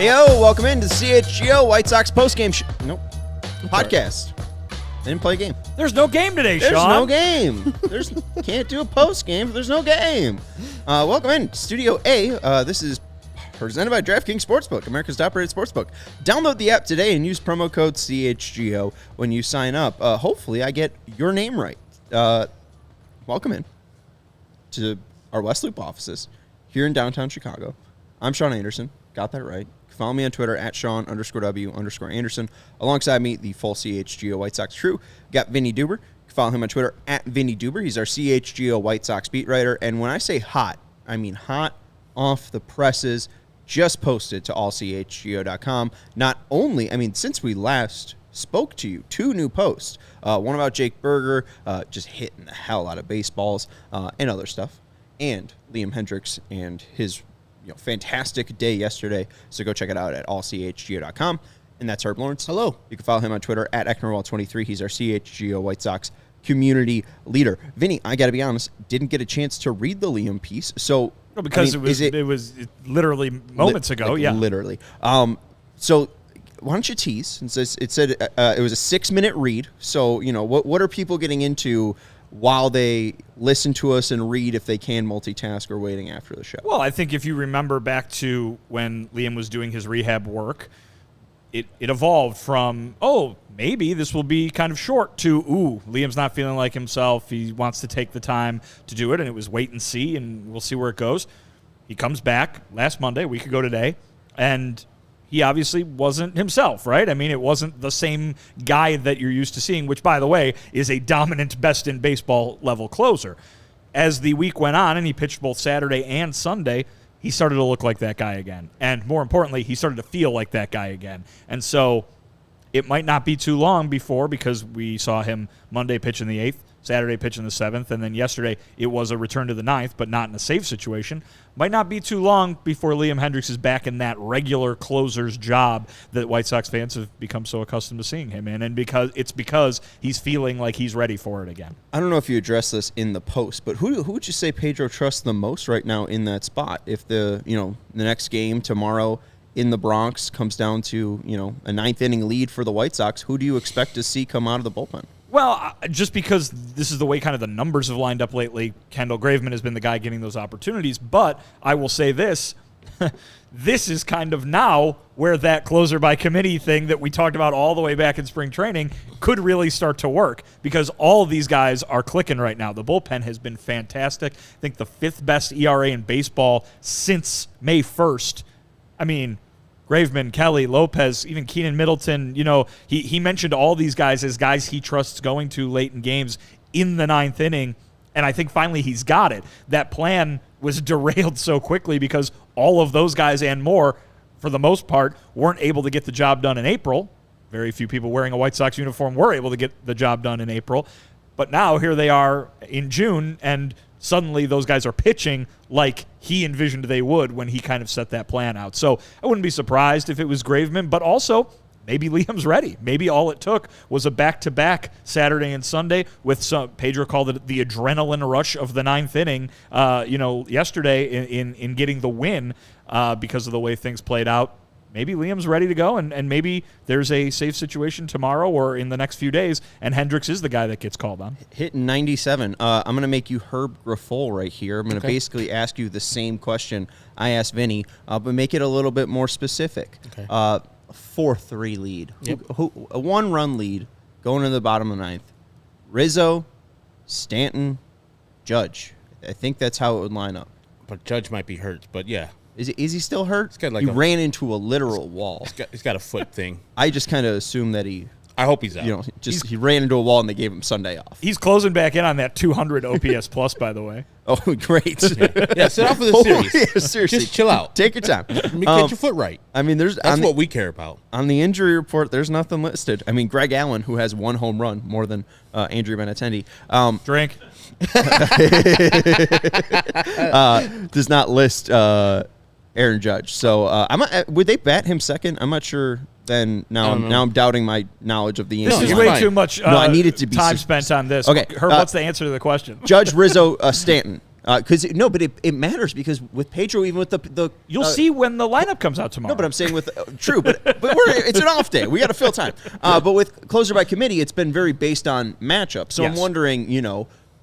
Yo, welcome into the CHGO White Sox postgame podcast. I didn't play a game. There's no game today, There's Sean. no game. Can't do a postgame. There's no game. Welcome in Studio A. This is presented by DraftKings Sportsbook, America's top-rated sportsbook. Download the app today and use promo code CHGO when you sign up. Hopefully, I get your name right. Welcome in to our West Loop offices here in downtown Chicago. I'm Sean Anderson. Got that right. Follow me on Twitter at Sean_W_Anderson. Alongside me, the full CHGO White Sox crew. Got Vinnie Duber. You can follow him on Twitter at Vinnie Duber. He's our CHGO White Sox beat writer. And when I say hot, I mean hot off the presses. Just posted to allchgo.com. Not only, since we last spoke to you, 2 new posts. One about Jake Berger, just hitting the hell out of baseballs and other stuff. And Liam Hendriks and his fantastic day yesterday. So go check it out at allchgo.com. And that's Herb Lawrence. Hello. You can follow him on Twitter at Ecknerwall23. He's our CHGO White Sox community leader. Vinny, I got to be honest, didn't get a chance to read the Liam piece. So because it was literally moments ago. Yeah, literally. So why don't you tease? Since it said it was a 6-minute read. So what are people getting into while they listen to us and read, if they can multitask or waiting after the show? Well, I think if you remember back to when Liam was doing his rehab work, it evolved from, maybe this will be kind of short, to, Liam's not feeling like himself. He wants to take the time to do it, and it was wait and see, and we'll see where it goes. He comes back last Monday, a week ago today, and he obviously wasn't himself, right? It wasn't the same guy that you're used to seeing, which, by the way, is a dominant best-in-baseball level closer. As the week went on and he pitched both Saturday and Sunday, he started to look like that guy again. And more importantly, he started to feel like that guy again. And so it might not be too long before, because we saw him Monday pitch in the 8th, Saturday pitch in the 7th, and then yesterday it was a return to the 9th, but not in a safe situation. Might not be too long before Liam Hendriks is back in that regular closer's job that White Sox fans have become so accustomed to seeing him in, and because he's feeling like he's ready for it again. I don't know if you addressed this in the post, but who would you say Pedro trusts the most right now in that spot? If the next game tomorrow in the Bronx comes down to a 9th inning lead for the White Sox, who do you expect to see come out of the bullpen? Well, just because this is the way kind of the numbers have lined up lately, Kendall Graveman has been the guy getting those opportunities. But I will say this, this is kind of now where that closer by committee thing that we talked about all the way back in spring training could really start to work, because all of these guys are clicking right now. The bullpen has been fantastic. I think the 5th best ERA in baseball since May 1st. Graveman, Kelly, Lopez, even Keenan Middleton, he mentioned all these guys as guys he trusts going to late in games in the 9th inning, and I think finally he's got it. That plan was derailed so quickly because all of those guys and more, for the most part, weren't able to get the job done in April. Very few people wearing a White Sox uniform were able to get the job done in April. But now here they are in June, and suddenly those guys are pitching like he envisioned they would when he kind of set that plan out. So I wouldn't be surprised if it was Graveman, but also maybe Liam's ready. Maybe all it took was a back-to-back Saturday and Sunday with some, Pedro called it the adrenaline rush of the 9th inning, yesterday in getting the win because of the way things played out. Maybe Liam's ready to go, and maybe there's a safe situation tomorrow or in the next few days, and Hendriks is the guy that gets called on. Hitting 97. I'm going to make you Herb Grafol right here. I'm going to basically ask you the same question I asked Vinny, but make it a little bit more specific. Okay. 4-3 lead. Yep. A 1-run lead going to the bottom of the 9th. Rizzo, Stanton, Judge. I think that's how it would line up. But Judge might be hurt, but yeah. Is he still hurt? He ran into a literal wall. He's got a foot thing. I just kind of assume that I hope he's out. He ran into a wall and they gave him Sunday off. He's closing back in on that 200 OPS plus, by the way. Oh, great. Yeah, sit out for the series. Yeah, seriously. Just chill out. Take your time. Get your foot right. That's what we care about. On the injury report, there's nothing listed. Greg Allen, who has 1 home run, more than Andrew Benintendi. Drink. Does not list Aaron Judge. So would they bat him second? I'm not sure. Then now I'm doubting my knowledge of the answer. This is way too much I need it to be time spent on this. Okay, Herb, what's the answer to the question? Judge, Rizzo, Stanton. Because but it matters because with Pedro, even with the You'll see when the lineup comes out tomorrow. No, but I'm saying with true, but it's an off day. We got to fill time. But with closer by committee, it's been very based on matchup. So I'm wondering,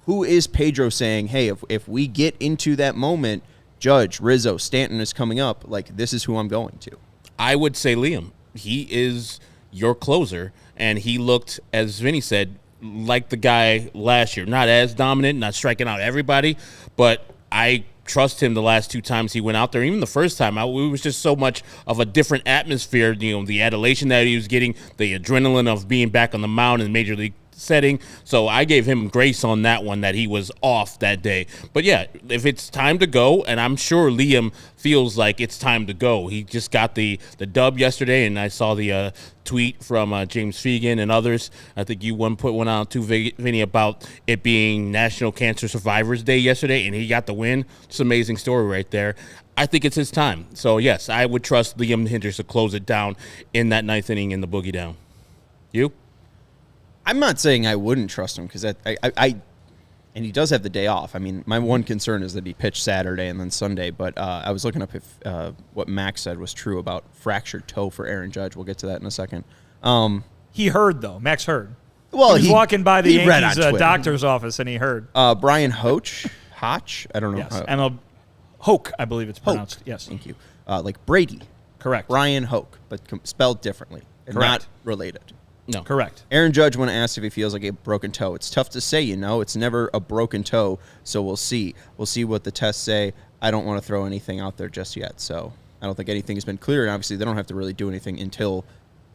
who is Pedro saying, hey, if we get into that moment, Judge, Rizzo, Stanton is coming up, like this is who I'm going to. I would say Liam. He is your closer, and he looked, as Vinny said, like the guy last year. Not as dominant, not striking out everybody, but I trust him the last 2 times he went out there. Even the first time, it was just so much of a different atmosphere. The adulation that he was getting, the adrenaline of being back on the mound in the major league setting. So I gave him grace on that one, that he was off that day. But yeah, if it's time to go, and I'm sure Liam feels like it's time to go. He just got the dub yesterday, and I saw the tweet from James Fegan and others. I think you put one out too, Vinny, about it being National Cancer Survivors Day yesterday, and he got the win. It's an amazing story right there. I think it's his time. So yes, I would trust Liam Hendriks to close it down in that 9th inning in the boogie down. You? I'm not saying I wouldn't trust him because and he does have the day off. I mean, my one concern is that he pitched Saturday and then Sunday, but I was looking up if what Max said was true about fractured toe for Aaron Judge. We'll get to that in a second. He heard, though. Max heard. Well, he was walking by the Yankees doctor's office, and he heard. Brian Hotch, I don't know. Yes, Hoke, I believe it's pronounced. Hoke. Yes. Thank you. Like Brady. Correct. Brian Hoke, but spelled differently and not related. No. Correct. Aaron Judge, when asked if he feels like a broken toe, it's tough to say, It's never a broken toe, so we'll see. We'll see what the tests say. I don't want to throw anything out there just yet, so I don't think anything has been clear. And obviously, they don't have to really do anything until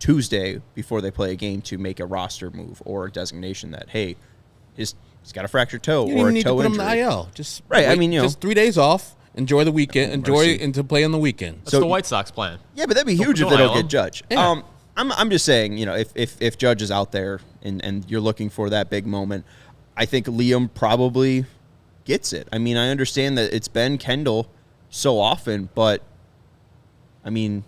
Tuesday before they play a game to make a roster move or a designation that, hey, he's got a fractured toe or a toe injury. You don't need to put him in the IL. Just right. Just 3 days off. Enjoy the weekend. Enjoy to play on the weekend. That's the White Sox plan. Yeah, but that'd be huge if they don't get Judge. Yeah. I'm just saying, if Judge is out there and you're looking for that big moment, I think Liam probably gets it. I mean, I understand that it's been Kendall so often, but I mean,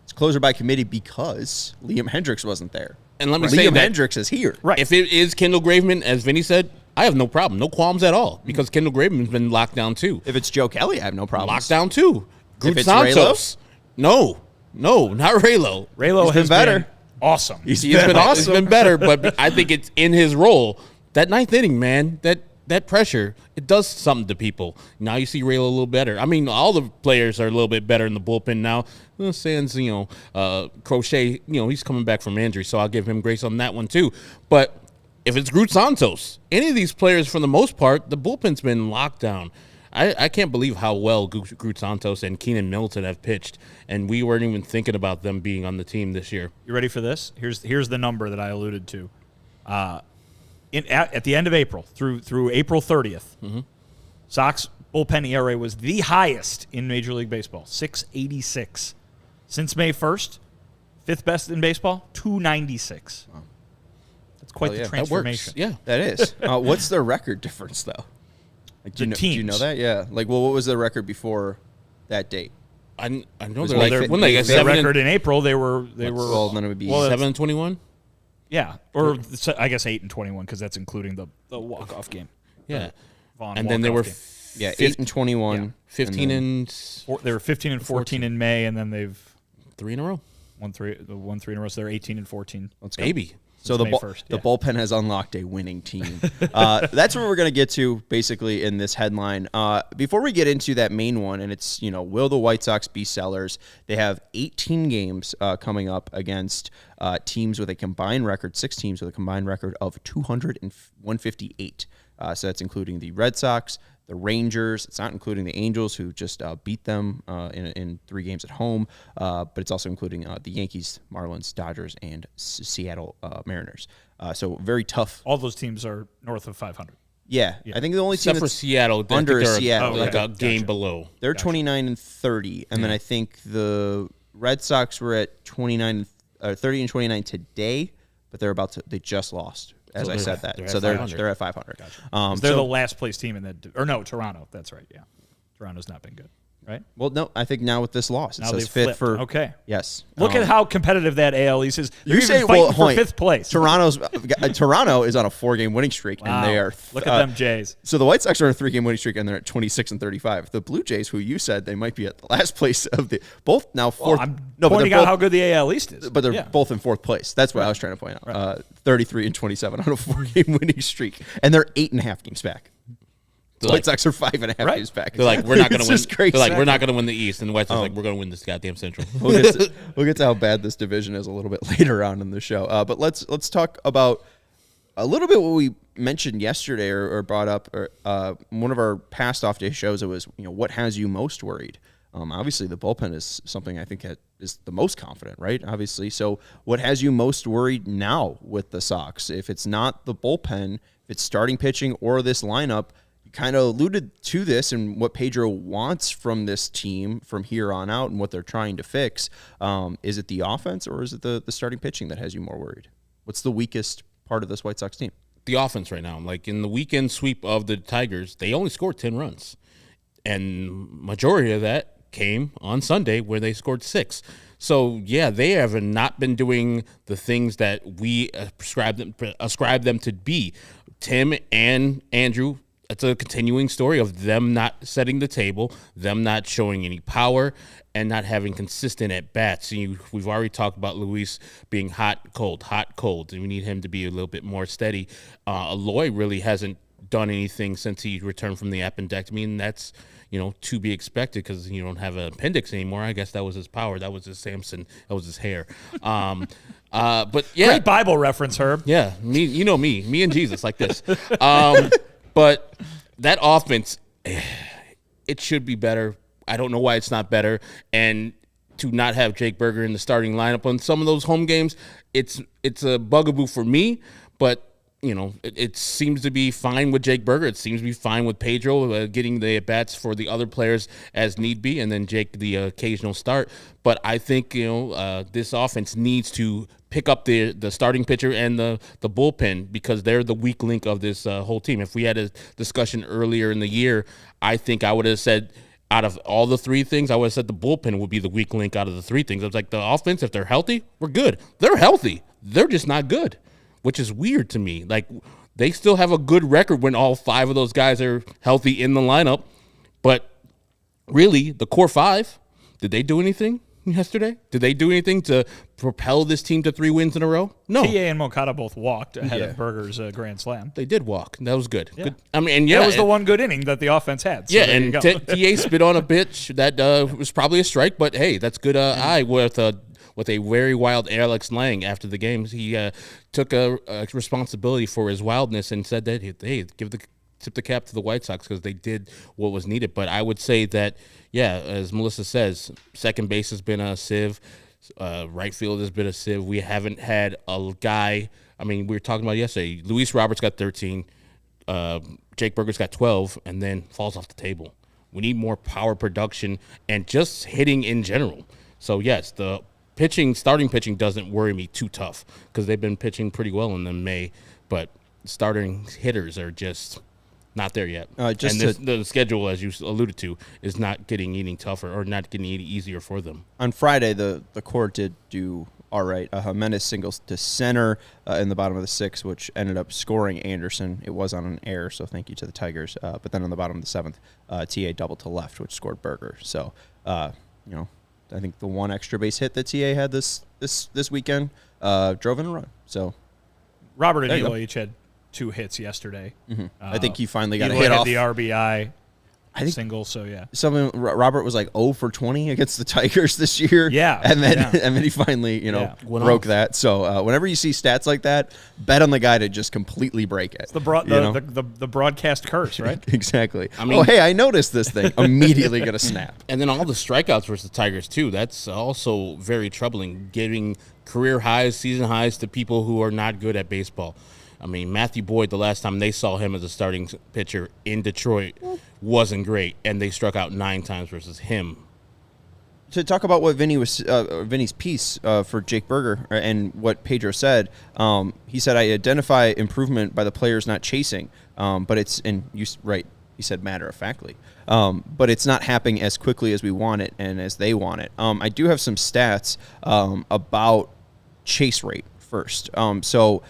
it's closer by committee because Liam Hendriks wasn't there. And let me say that Hendriks is here. Right. If it is Kendall Graveman, as Vinny said, I have no problem, no qualms at all, because Kendall Graveman's been locked down too. If it's Joe Kelly, I have no problem. Locked down too. If it's Santos, no, not Raylo. Raylo has been better. Awesome. He's been awesome. He's been better, but I think it's in his role. That 9th inning, man, that pressure, it does something to people. Now you see Raylo a little better. I mean, all the players are a little bit better in the bullpen now. Sans, Crochet, he's coming back from injury, so I'll give him grace on that one too. But if it's Groot Santos, any of these players, for the most part, the bullpen's been locked down. I can't believe how well Groot Santos and Keenan Middleton have pitched, and we weren't even thinking about them being on the team this year. You ready for this? Here's the number that I alluded to. At the end of April, through April 30th, Sox bullpen ERA was the highest in Major League Baseball, 6.86. Since May 1st, 5th best in baseball, 2.96. Wow. That's quite the transformation. That works. Yeah, that is. What's their record difference, though? Like, do you know that? Yeah. Like, well, what was the record before that date? I know they're when they got their record in April. They were. Well, then it would be 7-21. Yeah, or I guess 8-21 because that's including the walk-off game. Yeah, and then they were 8-21, 15 they were 15 and 14 in May, and then they've 3 in a row. Won three in a row. So they're 18 and 14. Let's go. Baby. So the bullpen has unlocked a winning team. That's what we're going to get to basically in this headline. Before we get into that main one, and it's, will the White Sox be sellers? They have 18 games coming up against teams with a combined record, 6 teams with a combined record of 158. So that's including the Red Sox, the Rangers. It's not including the Angels, who just beat them in 3 games at home, but it's also including the Yankees, Marlins, Dodgers, and Seattle Mariners. So very tough. All those teams are north of 500. Yeah. I think the only team except for Seattle, under Seattle, like a game below. They're 29 and 30, and then I think the Red Sox were at 30 and 29 today, but they just lost. As I said that. So they're at 500. Gotcha. They're the last place team in that. Or no, Toronto. That's right. Yeah. Toronto's not been good. right? Well, no, I think now with this loss, it Now says they've fifth flipped. for. Okay. Yes. Look at how competitive that AL East is. They're You even say fighting for Hoyt, fifth place. Toronto is on a 4-game winning streak, Wow. and they are. Look at them Jays. So the White Sox are on a 3-game winning streak, and they're at 26-35. The Blue Jays, who you said they might be at the last place of the both now fourth. I'm no, pointing but out how good the AL East is. But they're both in fourth place. That's what I was trying to point out. 33-27 on a 4-game winning streak, and they're 8.5 games back. The White Sox are 5.5 games back. They're like, we're not going to win. Crazy. They're like, we're not going to win the East, and the White Sox like, we're going to win this goddamn Central. We'll get to how bad this division is a little bit later on in the show. But let's talk about a little bit what we mentioned yesterday or brought up. One of our past off day shows. It was what has you most worried. Obviously, the bullpen is something I think is the most confident, right? Obviously, so what has you most worried now with the Sox? If it's not the bullpen, if it's starting pitching or this lineup. Kind of alluded to this and what Pedro wants from this team from here on out and what they're trying to fix. Is it the offense or is it the starting pitching that has you more worried? What's the weakest part of this White Sox team? The offense right now. Like in the weekend sweep of the Tigers, they only scored 10 runs. And majority of that came on Sunday where they scored 6. So, yeah, they have not been doing the things that we ascribe them to be. Tim and Andrew, it's a continuing story of them not setting the table, them not showing any power, and not having consistent at-bats. We've already talked about Luis being hot, cold, and we need him to be a little bit more steady. Eloy really hasn't done anything since he returned from the appendectomy, and that's, to be expected because you don't have an appendix anymore. I guess that was his power. That was his Samson. That was his hair. But, yeah. Great Bible reference, Herb. Yeah, me and Jesus like this. But that offense, it should be better. I don't know why it's not better. And to not have Jake Burger in the starting lineup on some of those home games, it's a bugaboo for me. But, it seems to be fine with Jake Burger. It seems to be fine with Pedro getting the at-bats for the other players as need be, and then Jake the occasional start. But I think, this offense needs to pick up the starting pitcher and the bullpen because they're the weak link of this whole team. If we had a discussion earlier in the year, I think I would have said out of all the 3 things, I would have said the bullpen would be the weak link out of the 3 things. I was like, the offense, if they're healthy, we're good. They're healthy. They're just not good, which is weird to me. Like, they still have a good record when all 5 of those guys are healthy in the lineup. But really, the core 5, did they do anything yesterday? Did they do anything to propel this team to 3 wins in a row? No. TA and Moncada both walked ahead of Burger's grand slam. They did walk. That was good. Yeah. Good. I mean, and yeah, that was the one good inning that the offense had. So and TA spit on a pitch that was probably a strike, but hey, that's good eye with a very wild Alex Lang after the game. He took a responsibility for his wildness and said that, hey, tip the cap to the White Sox because they did what was needed. But I would say that, yeah, as Melissa says, second base has been a sieve. Right field has been a sieve. We haven't had a guy. I mean, we were talking about yesterday. Luis Roberts got 13. Jake Burger's got 12 and then falls off the table. We need more power production and just hitting in general. So, yes, the starting pitching doesn't worry me too tough because they've been pitching pretty well in the May, but starting hitters are just not there yet. The schedule, as you alluded to, is not getting any tougher or not getting any easier for them. On Friday, the core did do all right. Jimenez singles to center in the bottom of the 6th, which ended up scoring Anderson. It was on an error, so thank you to the Tigers. But then on the bottom of the 7th, TA doubled to left, which scored Burger. So, I think the one extra base hit that TA had this weekend drove in a run. So Robert and Eloy each had 2 hits yesterday. Mm-hmm. I think he finally got Eloy a hit had off the RBI single. So yeah, Robert was like 0 for 20 against the Tigers this year. Yeah, and then he finally broke that. So whenever you see stats like that, bet on the guy to just completely break it. It's the broadcast curse, right? Exactly. I mean, I noticed this thing. Immediately gonna snap. And then all the strikeouts versus the Tigers too. That's also very troubling. Giving career highs, season highs to people who are not good at baseball. I mean, Matthew Boyd, the last time they saw him as a starting pitcher in Detroit, wasn't great, and they struck out 9 times versus him. To talk about what Vinny's piece for Jake Burger and what Pedro said, he said, I identify improvement by the players not chasing, but it's, and you right, he said matter-of-factly. But it's not happening as quickly as we want it and as they want it. I do have some stats about chase rate first. So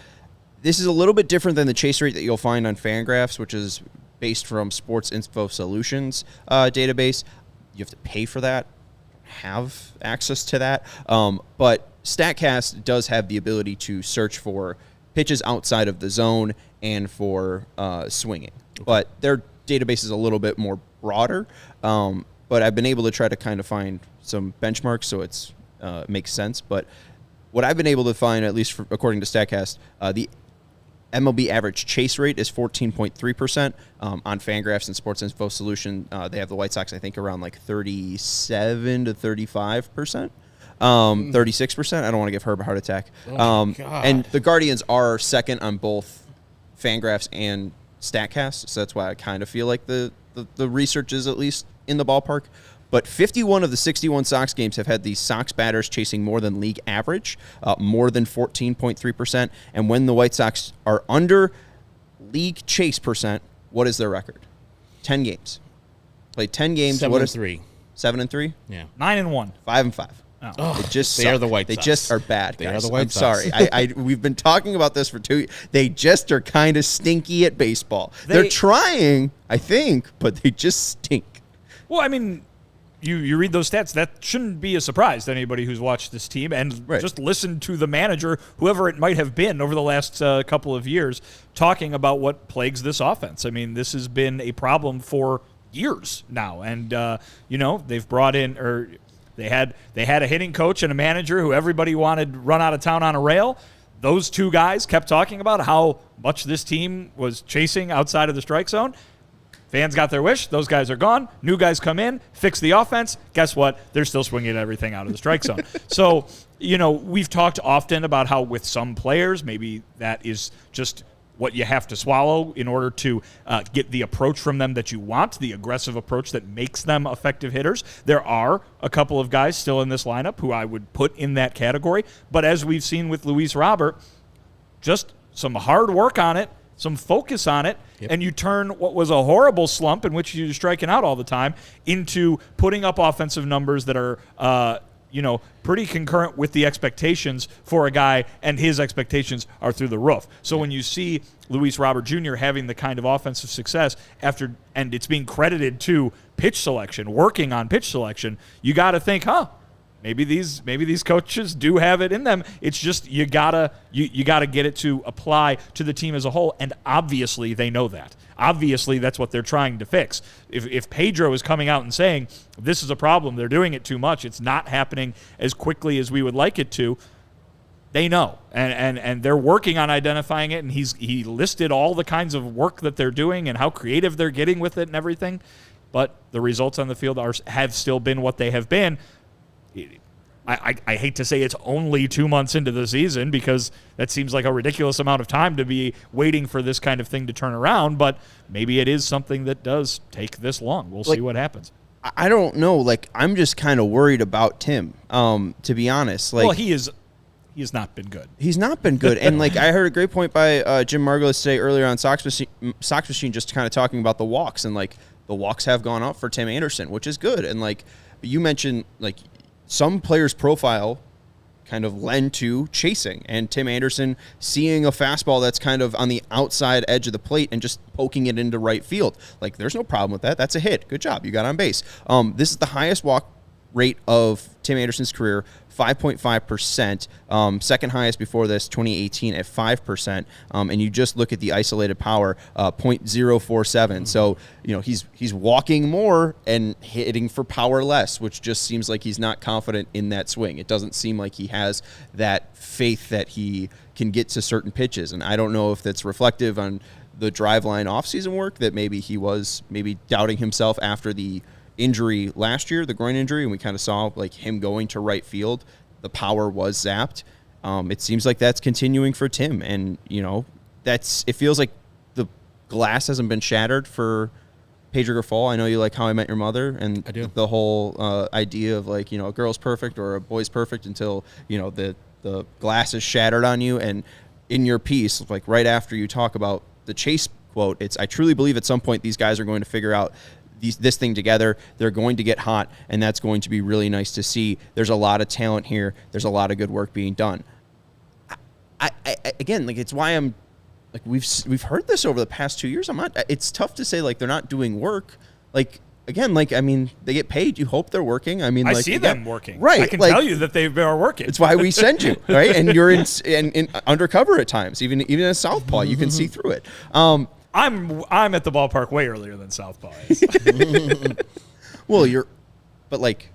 this is a little bit different than the chase rate that you'll find on Fangraphs, which is based from Sports Info Solutions database. You have to pay for that, have access to that. But StatCast does have the ability to search for pitches outside of the zone and for swinging. But their database is a little bit more broader. But I've been able to try to kind of find some benchmarks so it's makes sense. But what I've been able to find, at least according to StatCast, the MLB average chase rate is 14.3%. On Fangraphs and Sports Info Solution, they have the White Sox, I think, around like 37 to 35%. 36%. I don't want to give Herb a heart attack. And the Guardians are second on both Fangraphs and StatCast, so that's why I kind of feel like the research is at least in the ballpark. But 51 of the 61 Sox games have had the Sox batters chasing more than league average, more than 14.3%. And when the White Sox are under league chase percent, what is their record? 10 games. Played 10 games. 7-3. 7-3? Yeah. 9-1. 5-5. Oh. They just They are the White They Sox. just are bad, They guys. are the White I'm Sox. sorry. We've been talking about this for 2 years. They just are kind of stinky at baseball. They're trying, I think, but they just stink. Well, I mean, you read those stats, that shouldn't be a surprise to anybody who's watched this team and just listen to the manager, whoever it might have been over the last couple of years, talking about what plagues this offense. I mean, this has been a problem for years now. And, they've brought in, or they had a hitting coach and a manager who everybody wanted run out of town on a rail. Those two guys kept talking about how much this team was chasing outside of the strike zone. Fans got their wish. Those guys are gone. New guys come in, fix the offense. Guess what? They're still swinging everything out of the strike zone. So, we've talked often about how with some players, maybe that is just what you have to swallow in order to get the approach from them that you want, the aggressive approach that makes them effective hitters. There are a couple of guys still in this lineup who I would put in that category. But as we've seen with Luis Robert, just some hard work on it, some focus on it, and you turn what was a horrible slump in which you're striking out all the time into putting up offensive numbers that are, pretty concurrent with the expectations for a guy, and his expectations are through the roof. So when you see Luis Robert Jr. having the kind of offensive success and it's being credited to pitch selection, working on pitch selection, you got to think, maybe these coaches do have it in them. It's just you gotta get it to apply to the team as a whole, and obviously they know that. Obviously that's what they're trying to fix. If Pedro is coming out and saying this is a problem, they're doing it too much, it's not happening as quickly as we would like it to, they know, and they're working on identifying it. And he listed all the kinds of work that they're doing and how creative they're getting with it and everything. But the results on the field have still been what they have been. I hate to say it's only 2 months into the season, because that seems like a ridiculous amount of time to be waiting for this kind of thing to turn around, but maybe it is something that does take this long. We'll see what happens. I don't know. I'm just kind of worried about Tim, to be honest. Well, he has not been good. He's not been good. And, I heard a great point by Jim Margolis today earlier on Sox Machine, just kind of talking about the walks. And, the walks have gone up for Tim Anderson, which is good. And, you mentioned, some players' profile kind of lend to chasing, and Tim Anderson seeing a fastball that's kind of on the outside edge of the plate and just poking it into right field. There's no problem with that. That's a hit. Good job. You got on base. This is the highest walk rate of Tim Anderson's career, 5.5%. Second highest before this, 2018 at 5%. And you just look at the isolated power, 0.047. So, he's walking more and hitting for power less, which just seems like he's not confident in that swing. It doesn't seem like he has that faith that he can get to certain pitches. And I don't know if that's reflective on the driveline offseason work, that maybe he was doubting himself after the injury last year, the groin injury, and we kind of saw him going to right field, the power was zapped. It seems like that's continuing for Tim, and it feels like the glass hasn't been shattered for Pedro Grifol. I know you like How I Met Your Mother, and the whole idea of a girl's perfect or a boy's perfect until the glass is shattered on you. And in your piece, right after you talk about the chase quote. I truly believe at some point these guys are going to figure out this thing together. They're going to get hot, and that's going to be really nice to see. There's a lot of talent here. There's a lot of good work being done. I again, like, it's why I'm like, we've heard this over the past 2 years. It's tough to say like they're not doing work. Like, again, like, I mean, they get paid. You hope they're working. I mean, I like, see again, them working. Right. I can like, tell you that they are working. It's why we send you, right? And you're in undercover at times, even as Southpaw, you can see through it. I'm at the ballpark way earlier than Southpaw is. Well, but like,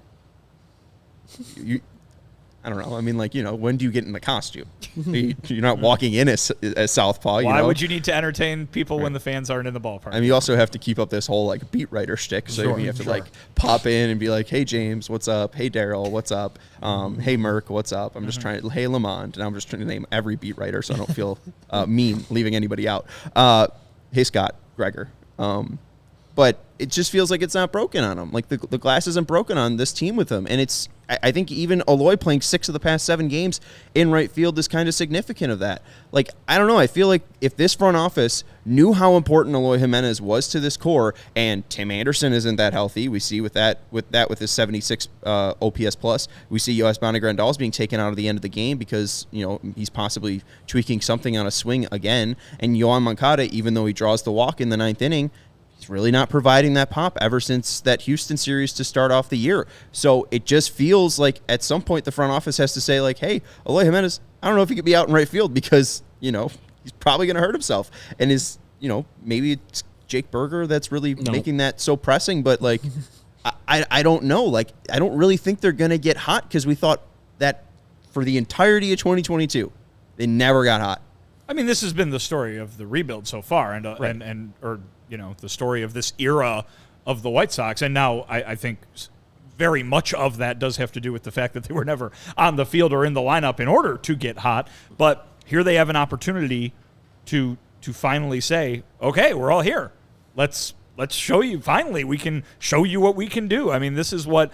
I don't know. I mean, like, when do you get in the costume? You're not walking in as Southpaw. Why would you need to entertain people when the fans aren't in the ballpark? I mean, you also have to keep up this whole like beat writer shtick. So you have to like pop in and be like, "Hey James, what's up? Hey Daryl, what's up? Hey Merck, what's up?" I'm just trying to, hey Lamond, and I'm just trying to name every beat writer so I don't feel mean leaving anybody out. Hey Scott, Gregor. But it just feels like it's not broken on him. Like the glass isn't broken on this team with him. And I think even Eloy playing 6 of the past 7 games in right field is kind of significant of that. Like, I don't know. I feel like if this front office knew how important Eloy Jimenez was to this core, and Tim Anderson isn't that healthy, we see with his 76 OPS plus, we see Yoas Grandal's being taken out of the end of the game because, he's possibly tweaking something on a swing again. And Yoan Moncada, even though he draws the walk in the 9th inning, he's really not providing that pop ever since that Houston series to start off the year. So it just feels like at some point the front office has to say, like, hey, Eloy Jimenez, I don't know if he could be out in right field because, he's probably going to hurt himself. And maybe it's Jake Berger that's really making that so pressing. But, like, I don't know. Like, I don't really think they're going to get hot because we thought that for the entirety of 2022, they never got hot. I mean, this has been the story of the rebuild so far, the story of this era of the White Sox. And now I think very much of that does have to do with the fact that they were never on the field or in the lineup in order to get hot. But here they have an opportunity to finally say, okay, we're all here. Let's show you. Finally, we can show you what we can do. I mean, this is what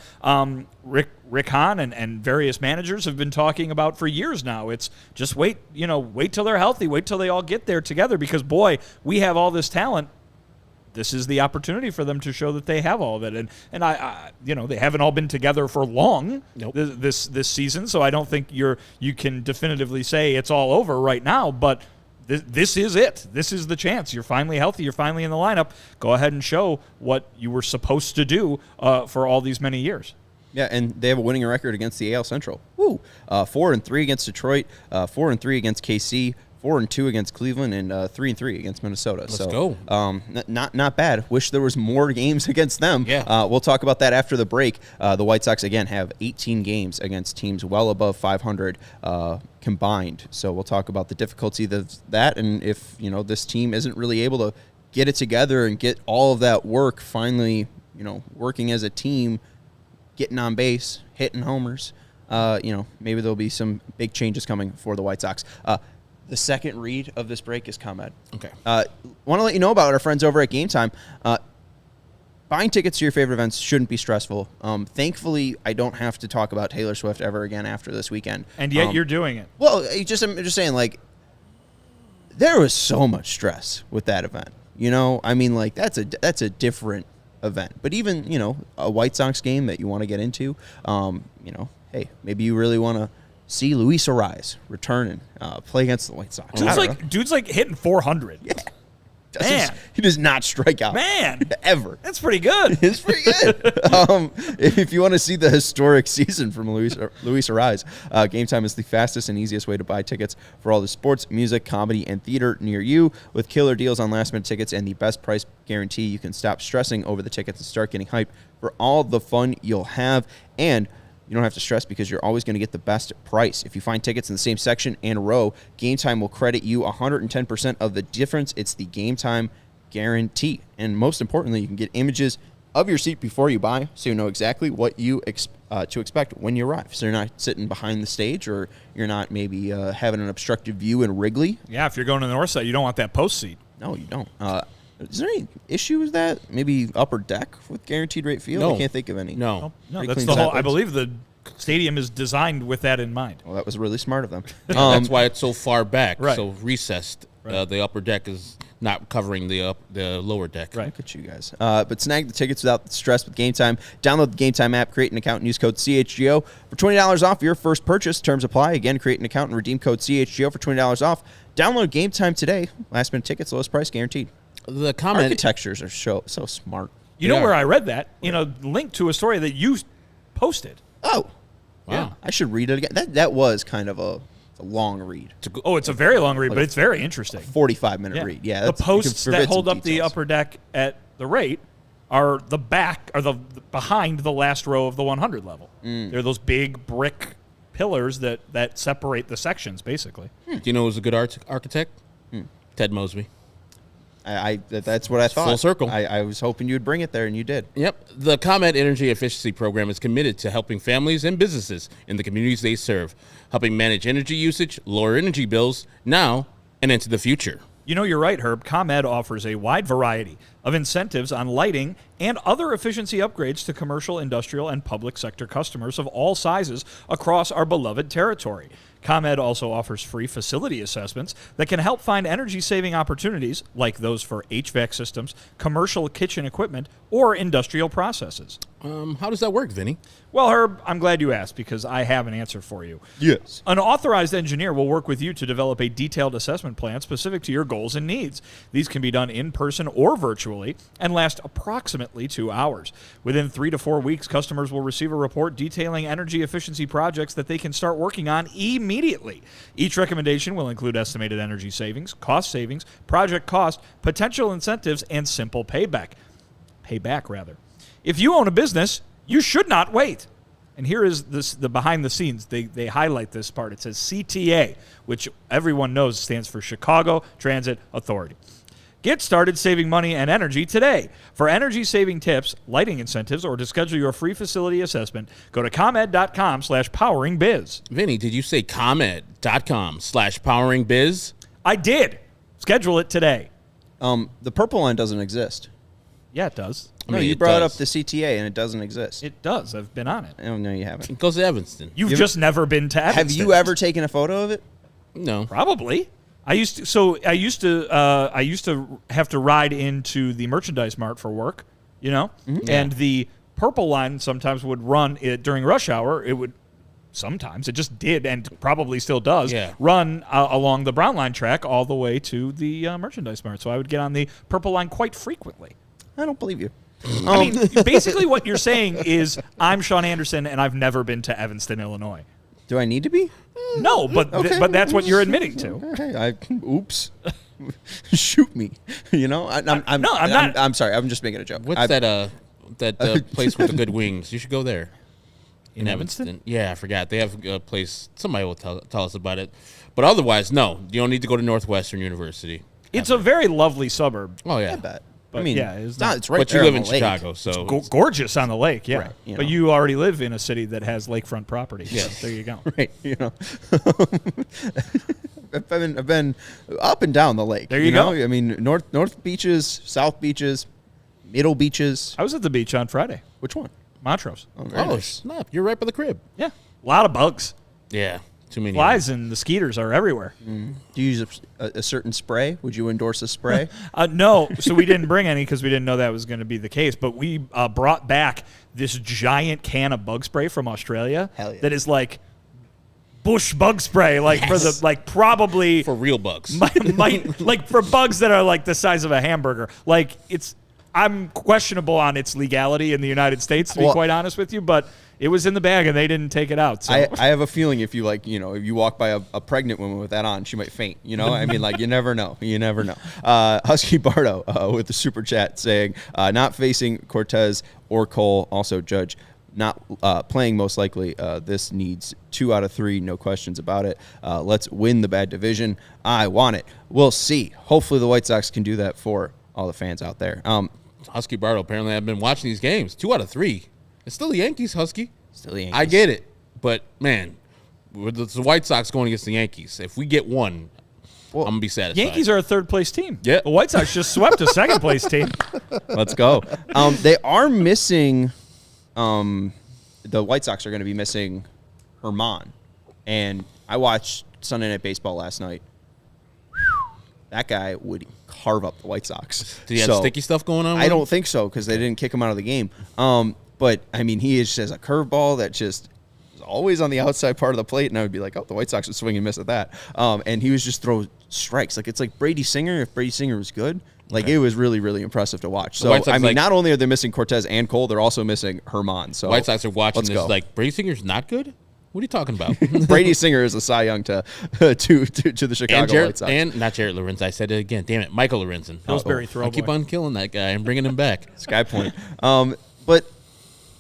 Rick Hahn and various managers have been talking about for years now. It's just wait till they're healthy, wait till they all get there together because, boy, we have all this talent. This is the opportunity for them to show that they have all of it. And I they haven't all been together for long this season, so I don't think you can definitively say it's all over right now, but this is it. This is the chance. You're finally healthy. You're finally in the lineup. Go ahead and show what you were supposed to do for all these many years. Yeah, and they have a winning record against the AL Central. Woo! 4-3 against Detroit, 4-3 against KC, 4-2 against Cleveland, and 3-3 against Minnesota. Let's go. Not bad. Wish there was more games against them. Yeah. We'll talk about that after the break. The White Sox, again, have 18 games against teams well above 500 combined. So we'll talk about the difficulty of that, and if this team isn't really able to get it together and get all of that work finally, working as a team, getting on base, hitting homers. Maybe there'll be some big changes coming for the White Sox. The second read of this break is ComEd. Okay. Want to let you know about our friends over at GameTime. Buying tickets to your favorite events shouldn't be stressful. Thankfully, I don't have to talk about Taylor Swift ever again after this weekend. And yet you're doing it. Well, I'm just saying, like, there was so much stress with that event. I mean, like, that's a different event. But even, a White Sox game that you want to get into, hey, maybe you really want to see Luis Ariz return and play against the White Sox. Dude's like hitting 400. Yeah. Man. He does not strike out. Man. Ever. That's pretty good. It's pretty good. If you want to see the historic season from Luis Ariz, GameTime is the fastest and easiest way to buy tickets for all the sports, music, comedy, and theater near you. With killer deals on last-minute tickets and the best price guarantee, you can stop stressing over the tickets and start getting hyped for all the fun you'll have. And you don't have to stress because you're always going to get the best price. If you find tickets in the same section and row, GameTime will credit you 110% of the difference. It's the GameTime guarantee. And most importantly, you can get images of your seat before you buy so you know exactly what you to expect when you arrive. So you're not sitting behind the stage or you're not maybe having an obstructive view in Wrigley. Yeah, if you're going to the north side, you don't want that post seat. No, you don't. Is there any issue with that? Maybe upper deck with guaranteed rate field? No. I can't think of any. No, that's the whole. I believe the stadium is designed with that in mind. Well, that was really smart of them. That's why it's so far back, Right. so recessed. Right. The upper deck is not covering the lower deck. Right. Look at you guys. But snag the tickets without the stress with Game Time. Download the Game Time app, create an account, and use code CHGO for $20 off your first purchase. Terms apply. Again, create an account and redeem code CHGO for $20 off. Download Game Time today. Last minute tickets, lowest price guaranteed. The comment Architectures are so smart. You know where I read that? Linked to a story that you posted. Oh, Wow. yeah. I should read it again. That was kind of a long read. It's a very long read, but it's very interesting. 45-minute read. Yeah, the posts you can that forbid hold some up the details. upper deck at the rate are the behind the last row of the 100 level. They're those big brick pillars that separate the sections, basically. Do you know who's a good architect? Ted Mosby. That's what I thought. Full circle. I was hoping you'd bring it there, and you did. Yep. The ComEd Energy Efficiency Program is committed to helping families and businesses in the communities they serve, helping manage energy usage, lower energy bills now and into the future. You're right, Herb. ComEd offers a wide variety of incentives on lighting and other efficiency upgrades to commercial, industrial, and public sector customers of all sizes across our beloved territory. ComEd also offers free facility assessments that can help find energy-saving opportunities like those for HVAC systems, commercial kitchen equipment, or industrial processes. How does that work, Vinny? Well, Herb, I'm glad you asked because I have an answer for you. Yes. An authorized engineer will work with you to develop a detailed assessment plan specific to your goals and needs. These can be done in person or virtually and last approximately 2 hours. Within 3 to 4 weeks, customers will receive a report detailing energy efficiency projects that they can start working on immediately. Each recommendation will include estimated energy savings, project cost, potential incentives, and simple payback. If you own a business, you should not wait. And here is the behind the scenes. They highlight this part. It says CTA, which everyone knows stands for Chicago Transit Authority. Get started saving money and energy today. For energy-saving tips, lighting incentives, or to schedule your free facility assessment, go to ComEd.com/poweringbiz. Vinny, did you say ComEd.com/poweringbiz? I did. Schedule it today. The purple line doesn't exist. Yeah, it does. No, you brought up the CTA, and it doesn't exist. It does. I've been on it. Oh, no, you haven't. It goes to Evanston. You've just never been to Evanston. Have you ever taken a photo of it? No. Probably. I used to have to ride into the merchandise mart for work, and the purple line sometimes would run it during rush hour. It would sometimes, it just did, and probably still does, run along the brown line track all the way to the merchandise mart. So I would get on the purple line quite frequently. I don't believe you. I mean, basically what you're saying is I'm Sean Anderson and I've never been to Evanston, Illinois. Do I need to be? No, but but that's what you're admitting to. Okay, oops. Shoot me. I'm not. I'm sorry. I'm just making a joke. What's that place with the good wings? You should go there. In Evanston? Yeah, I forgot. They have a place. Somebody will tell us about it. But otherwise, no. You don't need to go to Northwestern University. It's a very lovely suburb. Oh, yeah. I bet. But it's right. But you there live on in the lake. Chicago, so Gorgeous on the lake, yeah. Right, but you already live in a city that has lakefront property. Yeah. So there you go. Right. I've been up and down the lake. There you go. I mean, north beaches, south beaches, middle beaches. I was at the beach on Friday. Which one? Montrose. Oh, very Oh, nice. snap. You're right by the crib. Yeah. A lot of bugs. Yeah. Too many. Flies and mosquitoes are everywhere. Do you use a certain spray? Would you endorse a spray? No, so we didn't bring any because we didn't know that was going to be the case. But we brought back this giant can of bug spray from Australia. Hell yeah. That is like bush bug spray, probably For real bugs. might like for bugs that are like the size of a hamburger. I'm questionable on its legality in the United States, to be quite honest with you, but it was in the bag and they didn't take it out. So I have a feeling if you if you walk by a pregnant woman with that on, she might faint. I mean, you never know. You never know. Husky Bardo with the super chat saying, not facing Cortez or Cole. Also, Judge not playing most likely. This needs 2 out of 3, no questions about it. Let's win the bad division. I want it. We'll see. Hopefully the White Sox can do that for all the fans out there. Husky Bardo, apparently I've been watching these games. 2 out of 3. It's still the Yankees, Husky. Still the Yankees. I get it. But, man, with the White Sox going against the Yankees, if we get one, I'm going to be satisfied. Yankees are a third-place team. Yeah. The White Sox just swept a second-place team. Let's go. They are missing. The White Sox are going to be missing Hahn, and I watched Sunday Night Baseball last night. that guy would carve up the White Sox. Did he have sticky stuff going on with I him? don't think so because they didn't kick him out of the game. But, I mean, he is just a curveball that just is always on the outside part of the plate, and I would be like, oh, the White Sox would swing and miss at that. And he was just throw strikes. Like, it's like Brady Singer if Brady Singer was good. Like, it was really, really impressive to watch. So, I mean, not only are they missing Cortez and Cole, they're also missing Herman. So White Sox are watching this like, Brady Singer's not good? What are you talking about? Brady Singer is a Cy Young to the Chicago White Sox. And not Jared Lorenzen. I said it again. Damn it. Michael Lorenzen. Pillsbury throwboy. I keep on killing that guy and bringing him back. Sky Point. But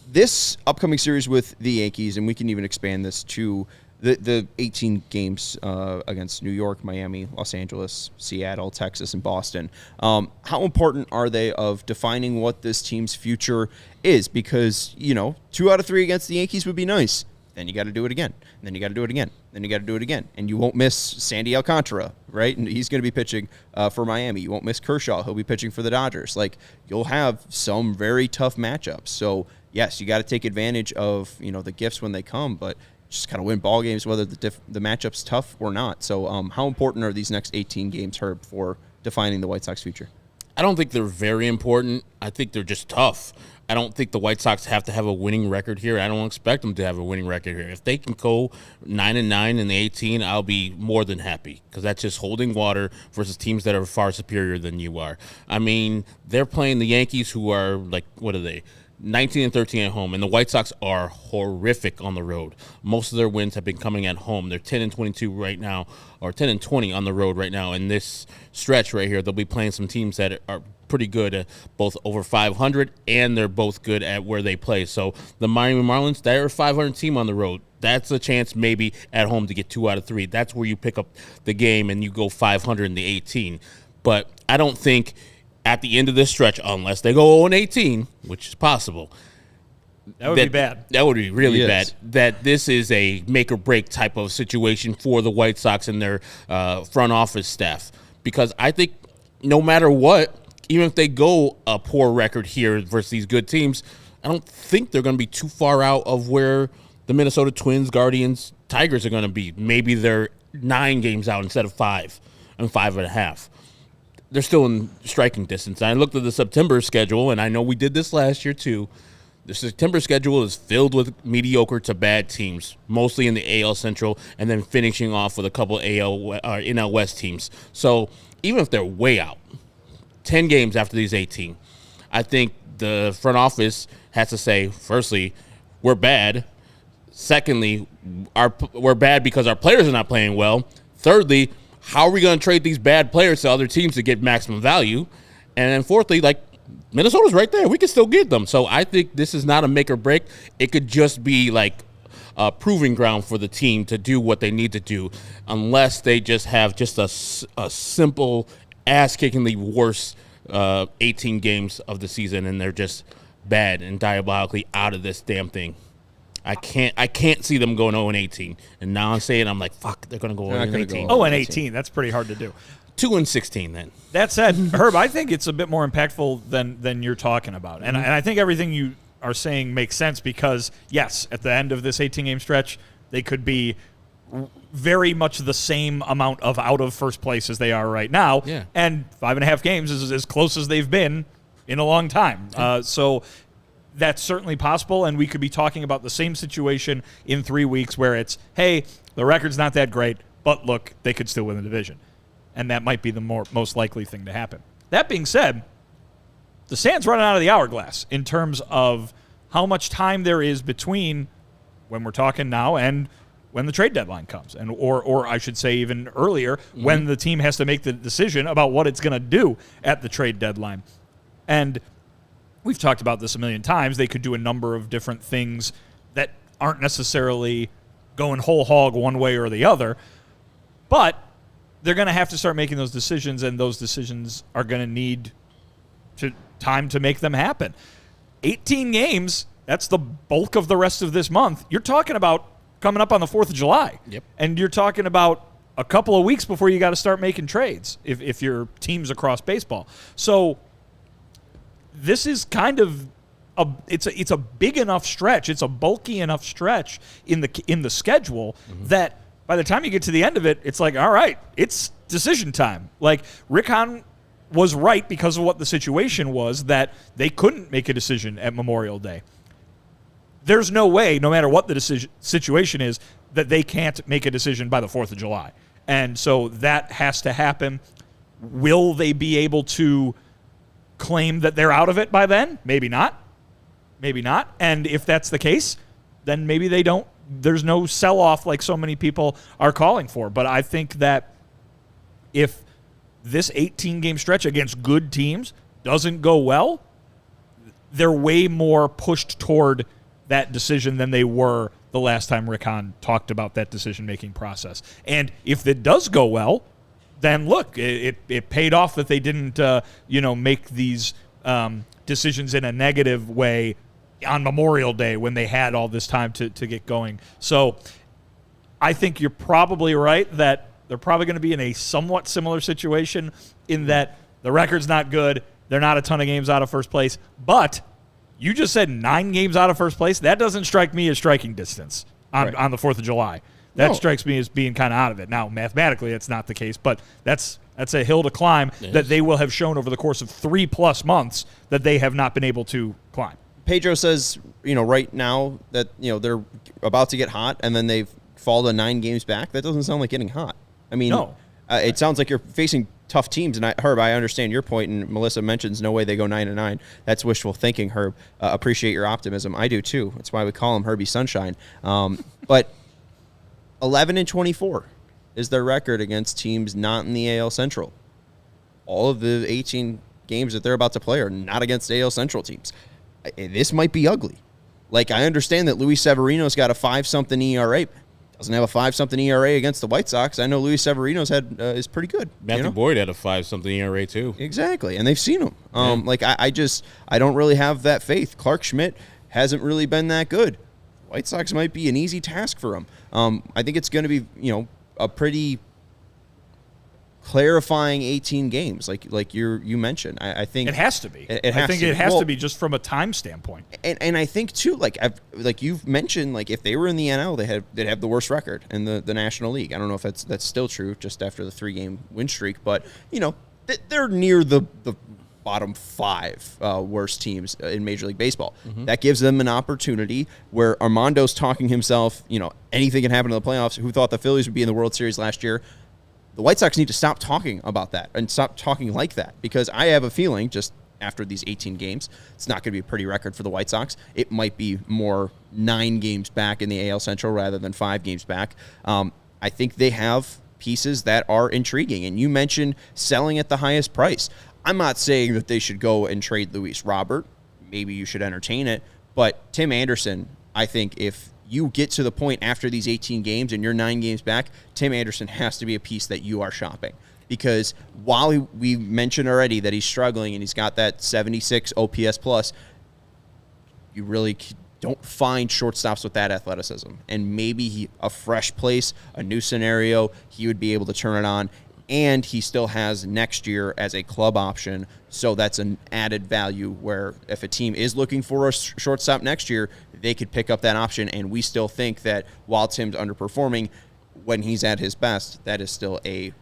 this upcoming series with the Yankees, and we can even expand this to the 18 games against New York, Miami, Los Angeles, Seattle, Texas, and Boston. How important are they of defining what this team's future is? Because, 2 out of 3 against the Yankees would be nice. Then you got to do it again. And then you got to do it again. Then you got to do it again. And you won't miss Sandy Alcantara, right? And he's going to be pitching for Miami. You won't miss Kershaw. He'll be pitching for the Dodgers. Like, you'll have some very tough matchups. So, yes, you got to take advantage of, the gifts when they come, but just kind of win ball games, whether the matchup's tough or not. So how important are these next 18 games, Herb, for defining the White Sox future? I don't think they're very important. I think they're just tough. I don't think the White Sox have to have a winning record here. I don't expect them to have a winning record here. If they can go 9-9 in the 18, I'll be more than happy because that's just holding water versus teams that are far superior than you are. I mean, they're playing the Yankees, who are like, what are they? 19-13 at home, and the White Sox are horrific on the road. Most of their wins have been coming at home. They're 10-22 right now, or 10-20 on the road right now. In this stretch right here, they'll be playing some teams that are pretty good, both over 500, and they're both good at where they play. So the Miami Marlins, they're a 500 team on the road. That's a chance maybe at home to get 2 out of 3. That's where you pick up the game and you go 500 in the 18. But I don't think at the end of this stretch, unless they go 0-18, which is possible. That would be bad. That would be really bad. That this is a make-or-break type of situation for the White Sox and their front office staff. Because I think no matter what, even if they go a poor record here versus these good teams, I don't think they're going to be too far out of where the Minnesota Twins, Guardians, Tigers are going to be. Maybe they're 9 games out instead of 5 and 5.5. They're still in striking distance. I looked at the September schedule, and I know we did this last year too. The September schedule is filled with mediocre to bad teams, mostly in the AL Central, and then finishing off with a couple NL West teams. So even if they're way out, 10 games after these 18, I think the front office has to say, firstly, we're bad. Secondly, we're bad because our players are not playing well. Thirdly, how are we going to trade these bad players to other teams to get maximum value? And then fourthly, like, Minnesota's right there. We can still get them. So I think this is not a make or break. It could just be like a proving ground for the team to do what they need to do, unless they just have just a simple ass-kickingly worse 18 games of the season, and they're just bad and diabolically out of this damn thing. I can't see them going 0-18. And now I'm saying, I'm like, fuck, they're going to go 0-18. 0-18, that's pretty hard to do. 2-16 then. That said, Herb, I think it's a bit more impactful than you're talking about. And I think everything you are saying makes sense because, yes, at the end of this 18-game stretch, they could be very much the same amount of out of first place as they are right now. Yeah. And 5.5 games is as close as they've been in a long time. So that's certainly possible, and we could be talking about the same situation in 3 weeks where it's, hey, the record's not that great, but look, they could still win the division. And that might be the most likely thing to happen. That being said, the sand's running out of the hourglass in terms of how much time there is between when we're talking now and when the trade deadline comes, and or I should say even earlier, when the team has to make the decision about what it's going to do at the trade deadline. And we've talked about this a million times. They could do a number of different things that aren't necessarily going whole hog one way or the other, but they're going to have to start making those decisions, and those decisions are going to need time to make them happen. 18 games, that's the bulk of the rest of this month. You're talking about coming up on the 4th of July. Yep. And you're talking about a couple of weeks before you got to start making trades if your team's across baseball. So this is kind of it's a big enough stretch. It's a bulky enough stretch in the schedule that by the time you get to the end of it, it's like, all right, it's decision time. Like, Rick Hahn was right because of what the situation was, that they couldn't make a decision at Memorial Day. There's no way, no matter what the situation is, that they can't make a decision by the 4th of July. And so that has to happen. Will they be able to claim that they're out of it by then? Maybe not. Maybe not. And if that's the case, then maybe they don't. There's no sell-off like so many people are calling for. But I think that if this 18-game stretch against good teams doesn't go well, they're way more pushed toward that decision than they were the last time Rick Hahn talked about that decision-making process. And if it does go well, then look, it paid off that they didn't make these decisions in a negative way on Memorial Day when they had all this time to get going. So I think you're probably right that they're probably going to be in a somewhat similar situation in that the record's not good. They're not a ton of games out of first place. But you just said 9 games out of first place. That doesn't strike me as striking distance on the 4th of July. That strikes me as being kind of out of it. Now, mathematically, it's not the case, but that's a hill to climb that they will have shown over the course of 3+ months that they have not been able to climb. Pedro says, right now that, they're about to get hot and then they've fallen 9 games back. That doesn't sound like getting hot. I mean, no. It sounds like you're facing tough teams. And Herb, I understand your point, and Melissa mentions no way they go 9-9. That's wishful thinking, Herb. Appreciate your optimism. I do too. That's why we call him Herbie Sunshine. But 11-24 is their record against teams not in the AL Central. All of the 18 games that they're about to play are not against AL Central teams. This might be ugly. Like, I understand that Luis Severino's got a 5-something ERA. Doesn't have a 5-something ERA against the White Sox. I know Luis Severino's is pretty good. Matthew Boyd had a 5-something ERA too. Exactly, and they've seen him. I don't really have that faith. Clark Schmidt hasn't really been that good. White Sox might be an easy task for him. I think it's going to be a pretty clarifying 18 games, like you mentioned. I think it has to be. It has to be just from a time standpoint. And I think too, like you've mentioned, like if they were in the NL, they'd have the worst record in the National League. I don't know if that's still true just after the 3-game win streak, but they're near the bottom 5 worst teams in Major League Baseball. Mm-hmm. That gives them an opportunity where Armando's talking himself, anything can happen in the playoffs. Who thought the Phillies would be in the World Series last year? The White Sox need to stop talking about that and stop talking like that, because I have a feeling just after these 18 games, it's not going to be a pretty record for the White Sox. It might be more 9 games back in the AL Central rather than 5 games back. I think they have pieces that are intriguing. And you mentioned selling at the highest price. I'm not saying that they should go and trade Luis Robert. Maybe you should entertain it. But Tim Anderson, I think if you get to the point after these 18 games and you're 9 games back, Tim Anderson has to be a piece that you are shopping. Because while we mentioned already that he's struggling and he's got that 76 OPS plus, you really don't find shortstops with that athleticism. And maybe a fresh place, a new scenario, he would be able to turn it on. And he still has next year as a club option, so that's an added value where if a team is looking for a shortstop next year, they could pick up that option. And we still think that while Tim's underperforming, when he's at his best, that is still a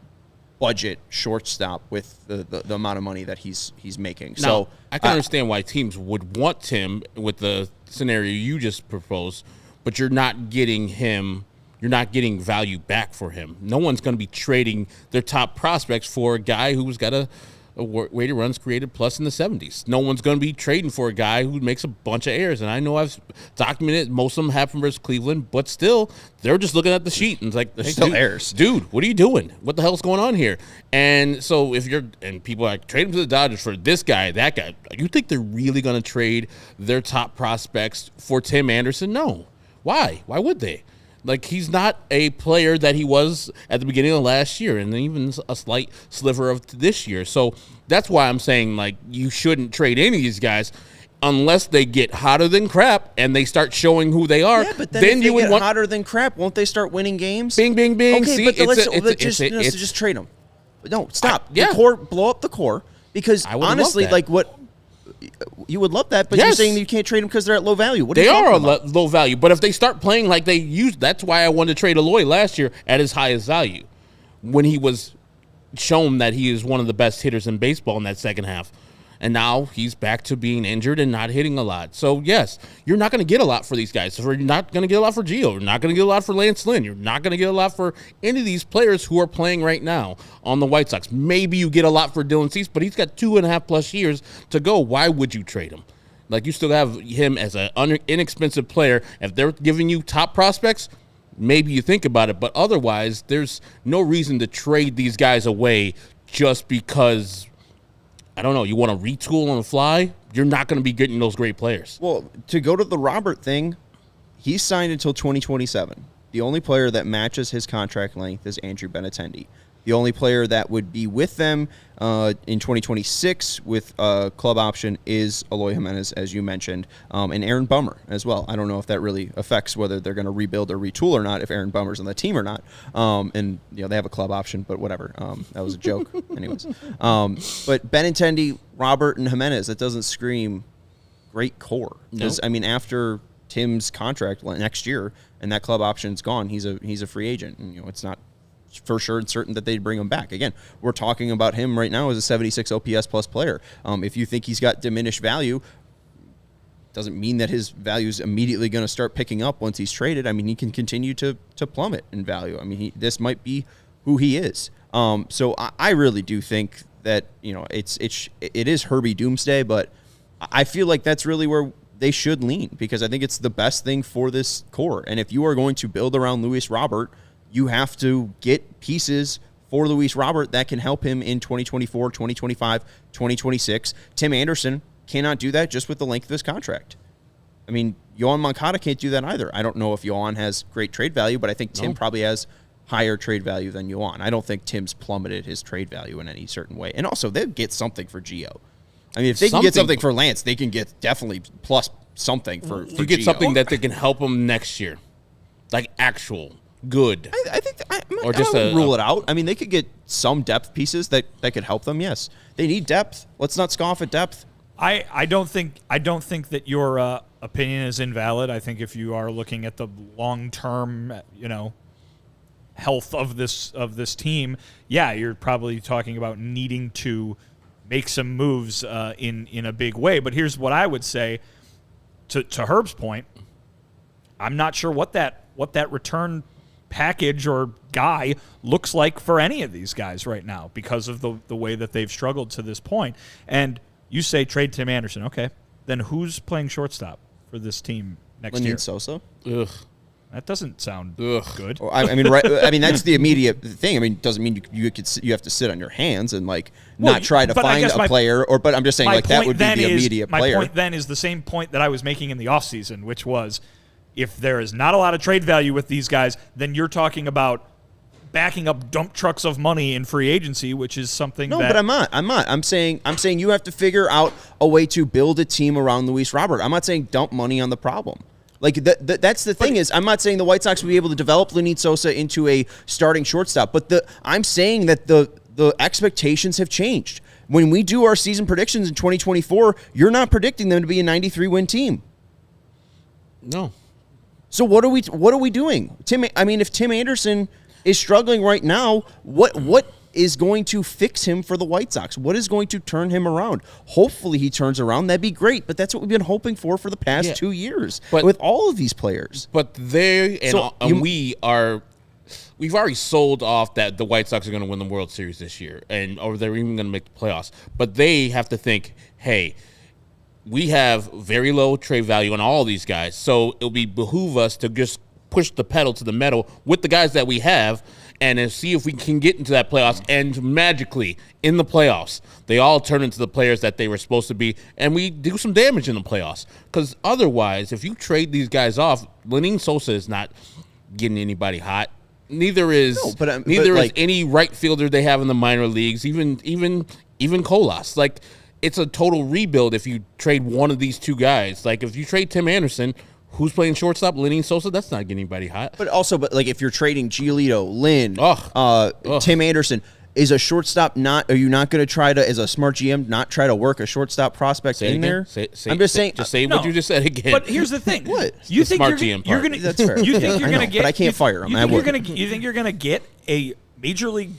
budget shortstop with the amount of money that he's making. Now, so I can understand why teams would want Tim with the scenario you just proposed, but you're not getting him. You're not getting value back for him. No one's going to be trading their top prospects for a guy who's got a weighted runs created plus in the 70s. No one's going to be trading for a guy who makes a bunch of errors. And I know I've documented most of them happen versus Cleveland, but still, they're just looking at the sheet and it's like, there's still errors. Dude, what are you doing? What the hell's going on here? And so and people are like, trade him to the Dodgers for this guy, that guy. You think they're really going to trade their top prospects for Tim Anderson? No. Why? Why would they? Like, he's not a player that he was at the beginning of last year and even a slight sliver of this year. So that's why I'm saying, like, you shouldn't trade any of these guys unless they get hotter than crap and they start showing who they are. Yeah, but then if you get hotter than crap, won't they start winning games? Bing, bing, bing. Okay, See, but just trade them. No, stop. Yeah. The core, blow up the core, because I would honestly, love that. like what you would love that, but you're saying that you can't trade them because they're at low value. What they are are low value, but if they start playing like they used, that's why I wanted to trade Eloy last year at his highest value when he was shown that he is one of the best hitters in baseball in that second half. And now he's back to being injured and not hitting a lot. So, yes, you're not going to get a lot for these guys. You're not going to get a lot for Gio. You're not going to get a lot for Lance Lynn. You're not going to get a lot for any of these players who are playing right now on the White Sox. Maybe you get a lot for Dylan Cease, but he's got 2.5+ years to go. Why would you trade him? Like, you still have him as an inexpensive player. If they're giving you top prospects, maybe you think about it. But otherwise, there's no reason to trade these guys away just because – I don't know, you want to retool on the fly? You're not going to be getting those great players. Well, to go to the Robert thing, he's signed until 2027. The only player that matches his contract length is Andrew Benintendi. The only player that would be with them in 2026 with a club option is Eloy Jimenez, as you mentioned, and Aaron Bummer as well. I don't know if that really affects whether they're going to rebuild or retool or not, if Aaron Bummer's on the team or not. And they have a club option, but whatever. That was a joke, anyways. But Benintendi, Robert, and Jimenez, that doesn't scream great core. Because after Tim's contract next year and that club option's gone, he's a free agent, and it's not for sure and certain that they'd bring him back. Again, we're talking about him right now as a 76 OPS plus player. If you think he's got diminished value, doesn't mean that his value is immediately going to start picking up once he's traded. He can continue to plummet in value. This might be who he is. So I really do think that it is Herbie Doomsday, but I feel like that's really where they should lean, because I think it's the best thing for this core. And if you are going to build around Luis Robert, you have to get pieces for Luis Robert that can help him in 2024, 2025, 2026. Tim Anderson cannot do that just with the length of his contract. Yohan Moncada can't do that either. I don't know if Yohan has great trade value, but I think Tim probably has higher trade value than Yohan. I don't think Tim's plummeted his trade value in any certain way. And also, they'll get something for Gio. If they can get something for Lance, they can get definitely plus something for you get Gio. something that they can help him next year, like actual good. I think I wouldn't rule it out. They could get some depth pieces that could help them. Yes, they need depth. Let's not scoff at depth. I don't think that your opinion is invalid. I think if you are looking at the long-term, health of this team, yeah, you're probably talking about needing to make some moves in a big way. But here's what I would say to Herb's point. I'm not sure what that return package or guy looks like for any of these guys right now because of the way that they've struggled to this point. And you say trade Tim Anderson. Okay. Then who's playing shortstop for this team next year? Sosa? Ugh. That doesn't sound good. Well, right. That's the immediate thing. Doesn't mean you have to sit on your hands and not try to find a player. But I'm just saying that would be the immediate player. My point then is the same point that I was making in the offseason, which was if there is not a lot of trade value with these guys, then you're talking about backing up dump trucks of money in free agency, which is something. No, but I'm not. I'm saying you have to figure out a way to build a team around Luis Robert. I'm not saying dump money on the problem. That's the thing is, I'm not saying the White Sox will be able to develop Lenny Sosa into a starting shortstop, but I'm saying that the expectations have changed. When we do our season predictions in 2024, you're not predicting them to be a 93-win team. No. So what are we doing? If Tim Anderson is struggling right now, what is going to fix him for the White Sox? What is going to turn him around? Hopefully he turns around. That'd be great, but that's what we've been hoping for the past 2 years with all of these players. But we've already sold off that the White Sox are going to win the World Series this year, or they're even going to make the playoffs. But they have to think, hey, we have very low trade value on all these guys, so it'll behoove us to just push the pedal to the metal with the guys that we have and see if we can get into that playoffs. And magically, in the playoffs, they all turn into the players that they were supposed to be, and we do some damage in the playoffs. Because otherwise, if you trade these guys off, Lenny Sosa is not getting anybody hot. Neither is any right fielder they have in the minor leagues, even Colas. It's a total rebuild if you trade one of these two guys. If you trade Tim Anderson, who's playing shortstop? Lenny Sosa? That's not getting anybody hot. But if you're trading Giolito, Lynn, Tim Anderson, Is a shortstop not? Are you not going to try to, as a smart GM, not try to work a shortstop prospect in there? I'm just saying. Just say what you just said again. But here's the thing. What? You The think smart you're GM part. gonna? That's fair. You think you're I going to know, get? but I can't fire him. You think you're going to get a major league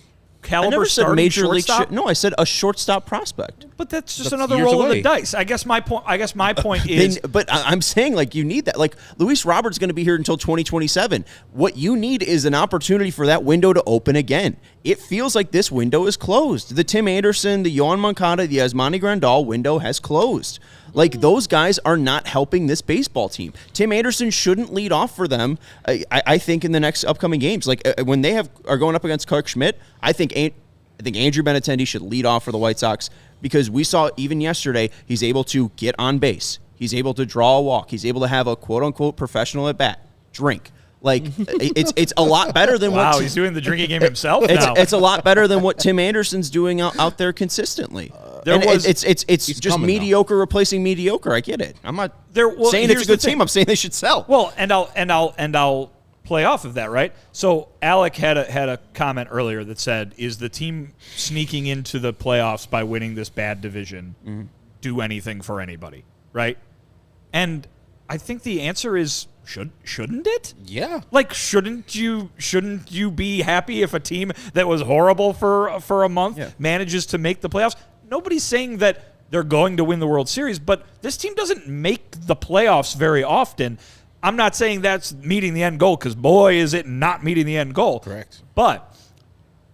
I caliber never said starting major league. shortstop? No, I said a shortstop prospect. But that's just That's another years roll of away. the dice. I guess my point is. But I'm saying, like, you need that. Like, Luis Robert's going to be here until 2027. What you need is an opportunity for that window to open again. It feels like this window is closed. The Tim Anderson, the Yohan Moncada, the Yasmani Grandal window has closed. Like, those guys are not helping this baseball team. Tim Anderson shouldn't lead off for them, I think, in the next upcoming games. Like, when they are going up against Clark Schmidt, I think Andrew Benintendi should lead off for the White Sox, because we saw even yesterday he's able to get on base. He's able to draw a walk. He's able to have a quote-unquote professional at-bat, drink. Like, it's a lot better than Wow, what... he's doing the drinking game himself now. It's a lot better than what Tim Anderson's doing out there consistently. It's just mediocre replacing mediocre. I get it. I'm not saying it's a good team. I'm saying they should sell. Well, and I'll play off of that, right? So Alec had a comment earlier that said, "Is the team sneaking into the playoffs by winning this bad division do anything for anybody?" Right? And I think the answer is shouldn't it? Yeah. Like, shouldn't you be happy if a team that was horrible for a month manages to make the playoffs? Nobody's saying that they're going to win the World Series, but this team doesn't make the playoffs very often. I'm not saying that's meeting the end goal, because boy, is it not meeting the end goal. Correct. But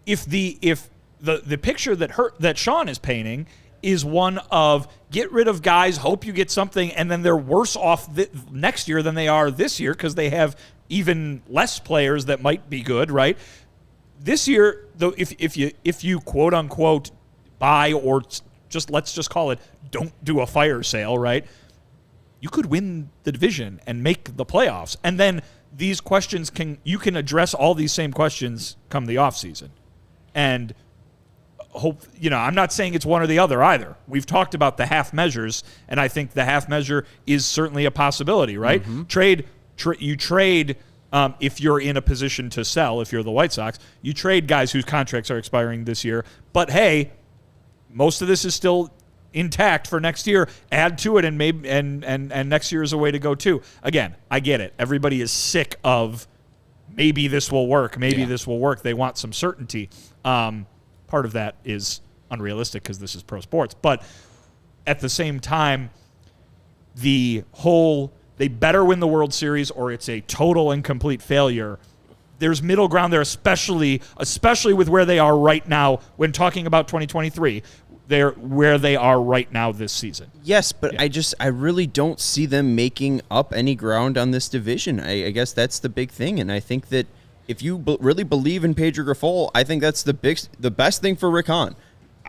if the picture that Sean is painting is one of get rid of guys, hope you get something, and then they're worse off next year than they are this year because they have even less players that might be good, right? This year, though, if you quote unquote buy, or let's just call it don't do a fire sale, right? You could win the division and make the playoffs. And then these questions you can address all these same questions come the offseason. And I'm not saying it's one or the other either. We've talked about the half measures, and I think the half measure is certainly a possibility, right? Mm-hmm. You trade if you're in a position to sell, if you're the White Sox, you trade guys whose contracts are expiring this year. But hey, most of this is still intact for next year. Add to it, and maybe and next year is a way to go too. Again, I get it. Everybody is sick of maybe this will work. Maybe this will work. They want some certainty. Part of that is unrealistic because this is pro sports. But at the same time, they better win the World Series or it's a total and complete failure. There's middle ground there, especially with where they are right now when talking about 2023. They're where they are right now this season. Yes, but I really don't see them making up any ground on this division. I guess that's the big thing, and I think that if you really believe in Pedro Grifol, I think that's the best thing for Rick Hahn.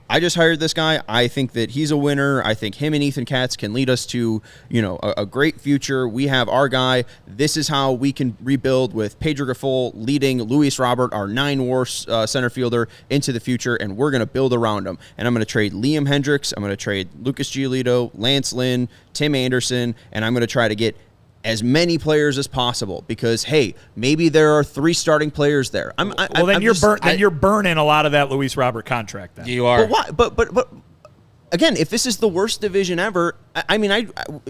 I just hired this guy. I think that he's a winner. I think him and Ethan Katz can lead us to, a great future. We have our guy. This is how we can rebuild with Pedro Grifol leading Luis Robert, our 9-WAR center fielder, into the future, and we're going to build around him. And I'm going to trade Liam Hendriks. I'm going to trade Lucas Giolito, Lance Lynn, Tim Anderson, and I'm going to try to get as many players as possible because, hey, maybe there are 3 starting players there. You're burning a lot of that Luis Robert contract then. You are. But why? But again, if this is the worst division ever,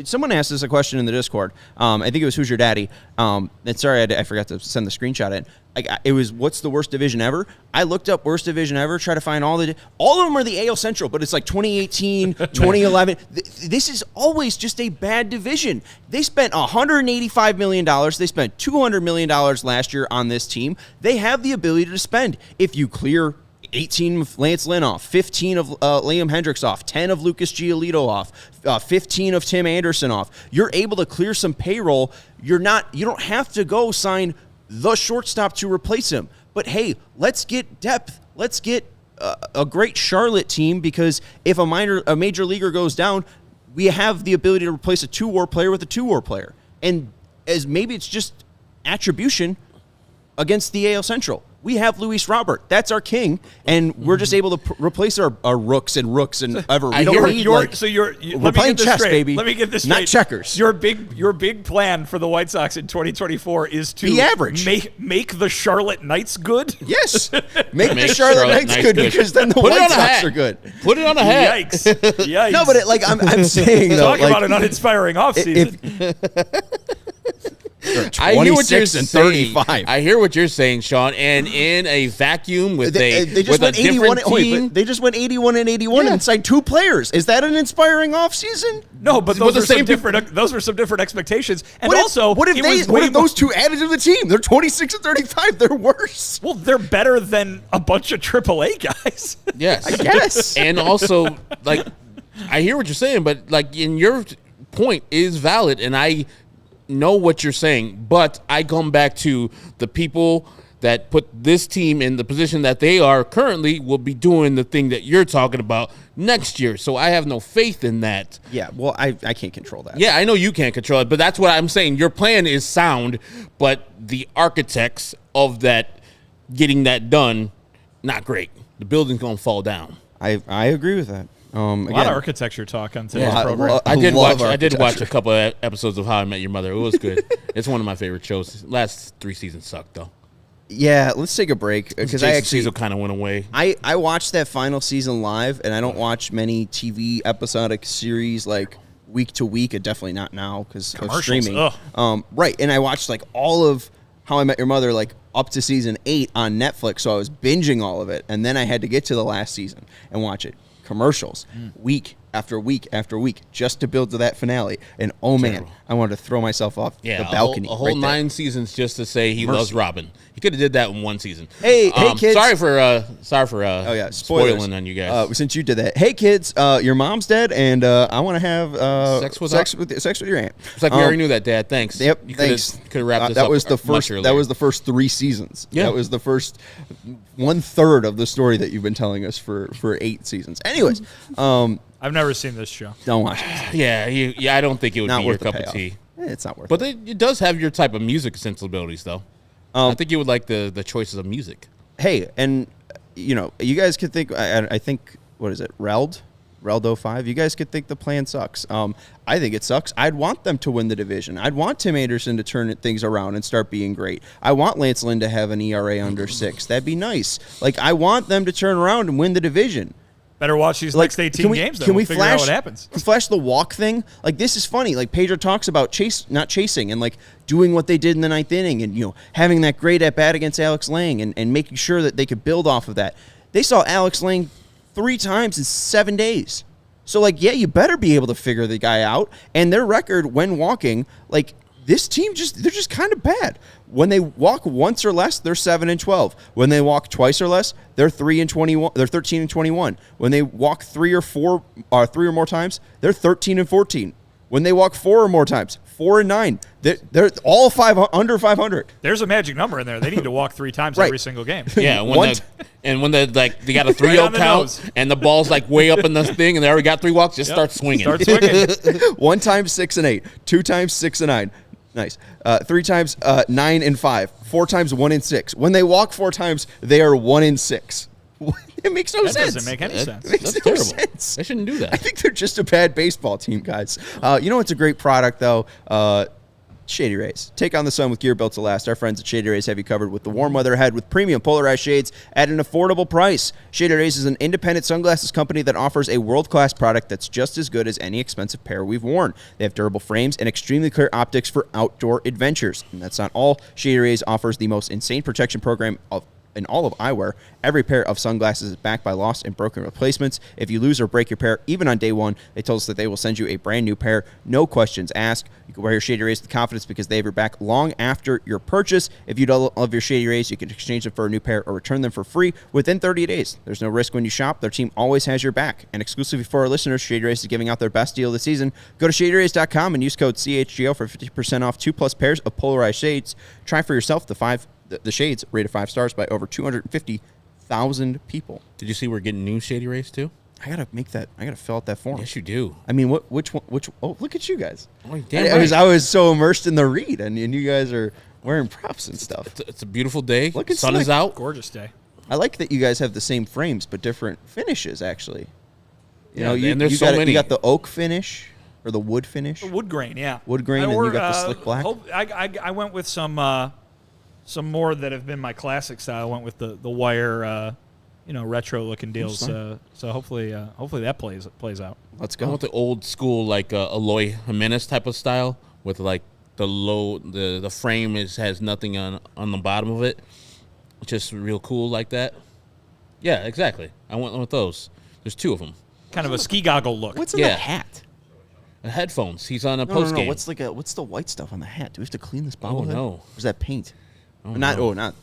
someone asked us a question in the Discord. I think it was Who's Your Daddy? And sorry, I forgot to send the screenshot in. It was what's the worst division ever? I looked up worst division ever, try to find all of them are the AL Central, but it's like 2018, 2011. This is always just a bad division. They spent $185 million. They spent $200 million last year on this team. They have the ability to spend. If you clear 18 of Lance Lynn off, 15 of Liam Hendriks off, 10 of Lucas Giolito off, 15 of Tim Anderson off, you're able to clear some payroll. You don't have to go sign the shortstop to replace him. But hey, let's get depth. Let's get a great Charlotte team because if a major leaguer goes down, we have the ability to replace a 2-WAR player with a 2-WAR player. And as maybe it's just attribution against the AL Central. We have Luis Robert. That's our king, and we're just able to replace our rooks and ever. We don't need, we're we're playing chess, straight. baby. Let me get this straight. Not checkers. Your big plan for the White Sox in 2024 is to be average. Make the Charlotte Knights good. Yes, make the Charlotte Knights good because then the White Sox are good. Put it on a hat. Yikes! No, but I'm saying though, talk about an uninspiring offseason. I hear what you're saying. 35. I hear what you're saying, Sean. And in a vacuum with they just went 81. They just went 81 and 81 and signed 2 players. Is that an inspiring offseason? No, but those are some different. Those are some different expectations. And what if those 2 added to the team? They're 26 and 35. They're worse. Well, they're better than a bunch of AAA guys. Yes, I guess. And also, like, I hear what you're saying, but like, in your point is valid, and I know what you're saying, but I come back to the people that put this team in the position that they are currently will be doing the thing that you're talking about next year. So I have no faith in that. Yeah, well, I can't control that. Yeah, I know you can't control it, but that's what I'm saying. Your plan is sound, but the architects of that getting that done, not great. The building's going to fall down. I agree with that. A lot of architecture talk on today's program. Well, I did watch a couple of episodes of How I Met Your Mother. It was good. It's one of my favorite shows. Last 3 seasons sucked though. Yeah, let's take a break because I actually kind of went away. I watched that final season live, and I don't watch many TV episodic series like week to week. And definitely not now because of streaming. Right, and I watched like all of How I Met Your Mother like up to season 8 on Netflix, so I was binging all of it, and then I had to get to the last season and watch it. Commercials week after week after week just to build to that finale, and man, I wanted to throw myself off the balcony. A whole 9 seasons just to say he loves Robin. He could have did that in 1 season. Hey, kids! Sorry for spoiling on you guys. Since you did that, hey kids, your mom's dead, and I want to have sex with your aunt. It's like we already knew that, Dad. Thanks. Yep, thanks. Could have wrapped this that up. Was the first. That was the first 3 seasons. Yeah, that was the first 1/3 of the story that you've been telling us for 8 seasons. Anyways, I've never seen this show. Don't watch it. Yeah, I don't think it would be your cup of tea. It's not worth but it. But it does have your type of music sensibilities, though. I think you would like the choices of music. Hey, and you guys could think. I think what is it, Reldo 5? You guys could think the plan sucks. I think it sucks. I'd want them to win the division. I'd want Tim Anderson to turn things around and start being great. I want Lance Lynn to have an ERA under 6. That'd be nice. Like, I want them to turn around and win the division. Better watch these next 18 games, then. We'll figure out what happens. Can we flash the walk thing? Like, this is funny. Like, Pedro talks about not chasing and, like, doing what they did in the 9th inning and, having that great at-bat against Alex Lang and making sure that they could build off of that. They saw Alex Lang 3 times in 7 days. So, like, yeah, you better be able to figure the guy out. And their record when walking, like, this team they're just kind of bad. When they walk once or less, they're 7-12. When they walk twice or less, they're 3-21. They're 13-21. When they walk 3 or more times, they're 13-14. When they walk 4 or more times, 4-9. They're all under 500. There's a magic number in there. They need to walk 3 times every single game. Yeah, when they got a 3-0 count and the ball's like way up in the thing and they already got 3 walks, just start swinging. 1 time 6-8, 2 times 6-9. Nice. 3 times 9-5, 4 times 1-6. When they walk 4 times, they are 1-6. It makes no sense. That doesn't make any sense. That's terrible. Sense. They shouldn't do that. I think they're just a bad baseball team, guys. You know what's a great product, though? Shady Rays. Take on the sun with gear built to last. Our friends at Shady Rays have you covered with the warm weather ahead with premium polarized shades at an affordable price. Shady Rays is an independent sunglasses company that offers a world-class product that's just as good as any expensive pair we've worn. They have durable frames and extremely clear optics for outdoor adventures. And that's not all. Shady Rays offers the most insane protection program in all of eyewear. Every pair of sunglasses is backed by lost and broken replacements. If you lose or break your pair, even on day 1, they told us that they will send you a brand new pair. No questions asked. You can wear your Shady Rays with confidence because they have your back long after your purchase. If you don't love your Shady Rays, you can exchange them for a new pair or return them for free within 30 days. There's no risk when you shop. Their team always has your back. And exclusively for our listeners, Shady Rays is giving out their best deal of the season. Go to shadyrays.com and use code CHGO for 50% off 2+ pairs of polarized shades. Try for yourself the shades rated 5 stars by over 250,000 people. Did you see we're getting new Shady Rays too? I gotta fill out that form. Yes, you do. I mean, which one? Oh, look at you guys. Oh, damn right. I was so immersed in the read, and you guys are wearing props and stuff. It's a beautiful day. Looking Sun slick. is out. Gorgeous day. I like that you guys have the same frames but different finishes. Actually, you know, and there's you so got many. You got the oak finish or the wood finish. Wood grain, yeah. Wood grain, and you got the slick black. I went with some more that have been my classic style. I went with the wire, retro looking deals. So hopefully that plays out. Let's I go. want the old school like Eloy Jimenez type of style with like the frame has nothing on the bottom of it. Just real cool like that. Yeah, exactly. I went with those. There's 2 of them. Kind of a ski goggle look. What's in the hat? Headphones. He's on a No, post game. What's the white stuff on the hat? Do we have to clean this bobblehead? no. Or is that paint? Oh, Not. no. Oh, not.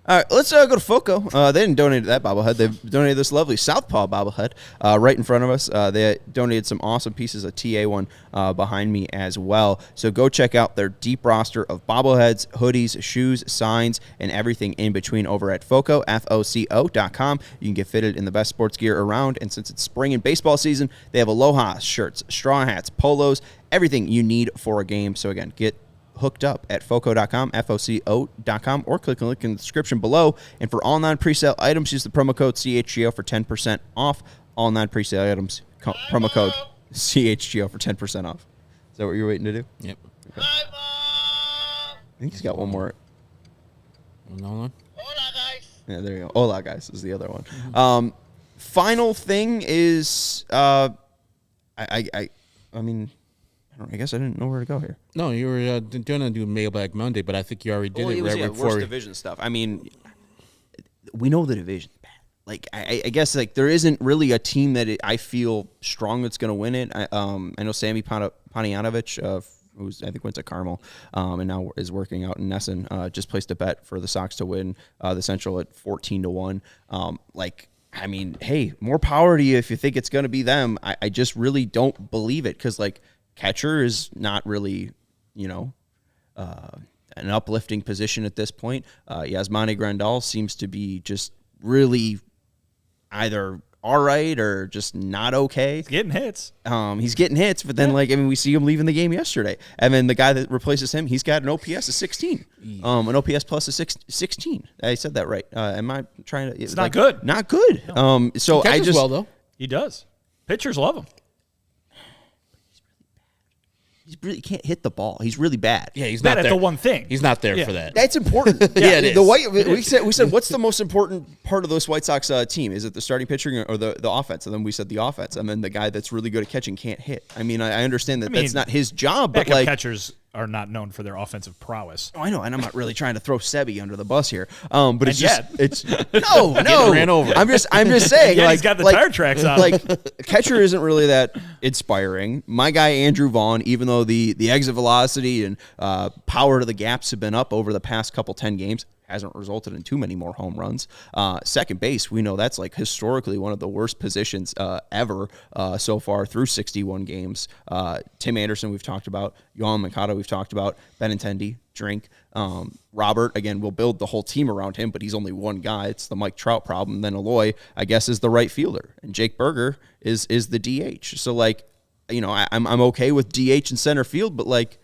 All right, let's go to FOCO. They didn't donate that bobblehead. They donated this lovely Southpaw bobblehead right in front of us. They donated some awesome pieces of TA1 behind me as well. So go check out their deep roster of bobbleheads, hoodies, shoes, signs, and everything in between over at FOCO, FOCO.com. You can get fitted in the best sports gear around. And since it's spring and baseball season, they have Aloha shirts, straw hats, polos, everything you need for a game. So again, get hooked up at foco.com, FOCO.com, or click the link in the description below. And for all non-presale items, use the promo code CHGO for 10% off. All non-presale items, promo code CHGO for 10% off. Is that what you're waiting to do? Yep. Okay. I think he's got one more. Another one? Yeah, there you go. Hola, guys, is the other one. Final thing is, I mean, I guess I didn't know where to go here. No, you were going to do Mailbag Monday, but I think you already did it right before. Worst division stuff. I mean, we know the division's bad. Like, I guess like there isn't really a team that I feel strong that's going to win it. I know Sammy Pontianovich, who's I think went to Carmel, and now is working out in Nesson. Just placed a bet for the Sox to win the Central at 14-1. I mean, hey, more power to you if you think it's going to be them. I just really don't believe it because like. Catcher is not really, an uplifting position at this point. Yasmani Grandal seems to be just really either all right or just not okay. He's getting hits. He's getting hits, but then we see him leaving the game yesterday. And then the guy that replaces him, he's got an OPS of 16. An OPS plus of 16. I said that right. Am I trying to? It's not good. Not good. No. So he catches well though. He does. Pitchers love him. He really can't hit the ball. He's really bad. Yeah, he's bad not at there. the one thing. He's not there for that. That's important. It is. We said what's the most important part of this White Sox team? Is it the starting pitching or the offense? And then we said the offense. And then the guy that's really good at catching can't hit. I mean, I understand that that's not his job, but backup catchers are not known for their offensive prowess. Oh, I know, and I'm not really trying to throw Sebi under the bus here. But it's yet. it's no. Ran over. I'm just saying. Yeah, he's got the tire tracks on. Like catcher isn't really that inspiring. My guy Andrew Vaughn, even though the exit velocity and power to the gaps have been up over the past couple 10 games, hasn't resulted in too many more home runs. Second base, we know that's like historically one of the worst positions ever so far through 61 games. Tim Anderson, we've talked about. Yohan Moncada, we've talked about. Benintendi, Drink. Robert, again, we'll build the whole team around him, but he's only one guy. It's the Mike Trout problem. Then Eloy, I guess, is the right fielder. And Jake Berger is the DH. So, like, I'm okay with DH in center field, but, like,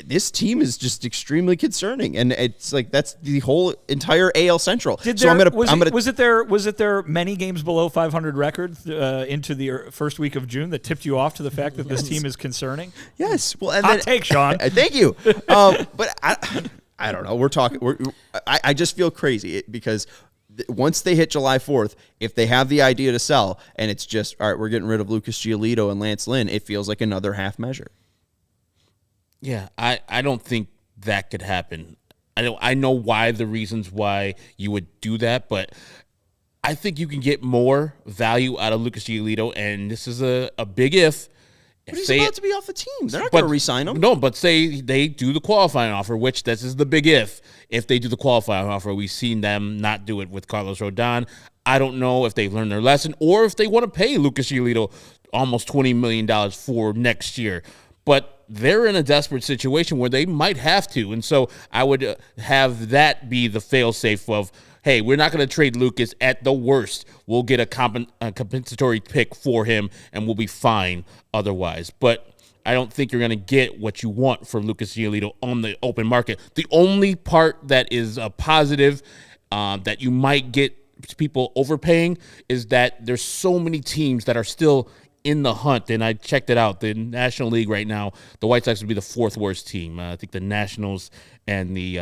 this team is just extremely concerning, and it's like that's the whole entire AL Central. Was it their many games below 500 record into the first week of June that tipped you off to the fact that this team is concerning? Yes. Well, and hot take, Sean. Thank you. But I don't know. I just feel crazy because once they hit July 4th, if they have the idea to sell, and it's just all right, we're getting rid of Lucas Giolito and Lance Lynn, it feels like another half measure. Yeah, I don't think that could happen. I know why the reasons why you would do that, but I think you can get more value out of Lucas Giolito, and this is a big if. But he's about to be off the team. They're not going to re-sign him. No, but say they do the qualifying offer, which this is the big if. If they do the qualifying offer, we've seen them not do it with Carlos Rodon. I don't know if they've learned their lesson or if they want to pay Lucas Giolito almost $20 million for next year. But they're in a desperate situation where they might have to. And so I would have that be the fail-safe of, hey, we're not going to trade Lucas. At the worst, we'll get a compensatory pick for him, and we'll be fine otherwise. But I don't think you're going to get what you want from Lucas Giolito on the open market. The only part that is a positive that you might get people overpaying is that there's so many teams that are still in the hunt. And I checked it out. The National League right now, the White Sox would be the 4th worst team. I think the Nationals and the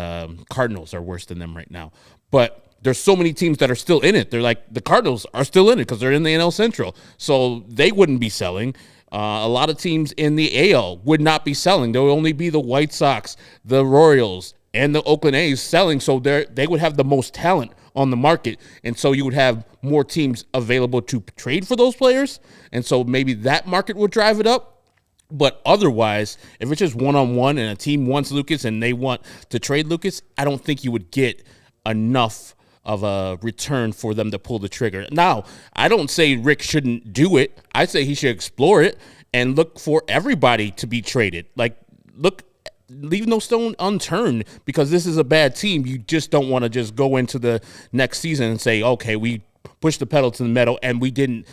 Cardinals are worse than them right now. But there's so many teams that are still in it. They're like, the Cardinals are still in it because they're in the NL Central. So they wouldn't be selling. A lot of teams in the AL would not be selling. There would only be the White Sox, the Royals, and the Oakland A's selling. So they would have the most talent on the market. And so you would have more teams available to trade for those players. And so maybe that market would drive it up. But otherwise, if it's just one-on-one and a team wants Lucas and they want to trade Lucas, I don't think you would get enough of a return for them to pull the trigger. Now, I don't say Rick shouldn't do it. I say he should explore it and look for everybody to be traded. Like, leave no stone unturned because this is a bad team. You just don't want to just go into the next season and say, okay, we pushed the pedal to the metal and we didn't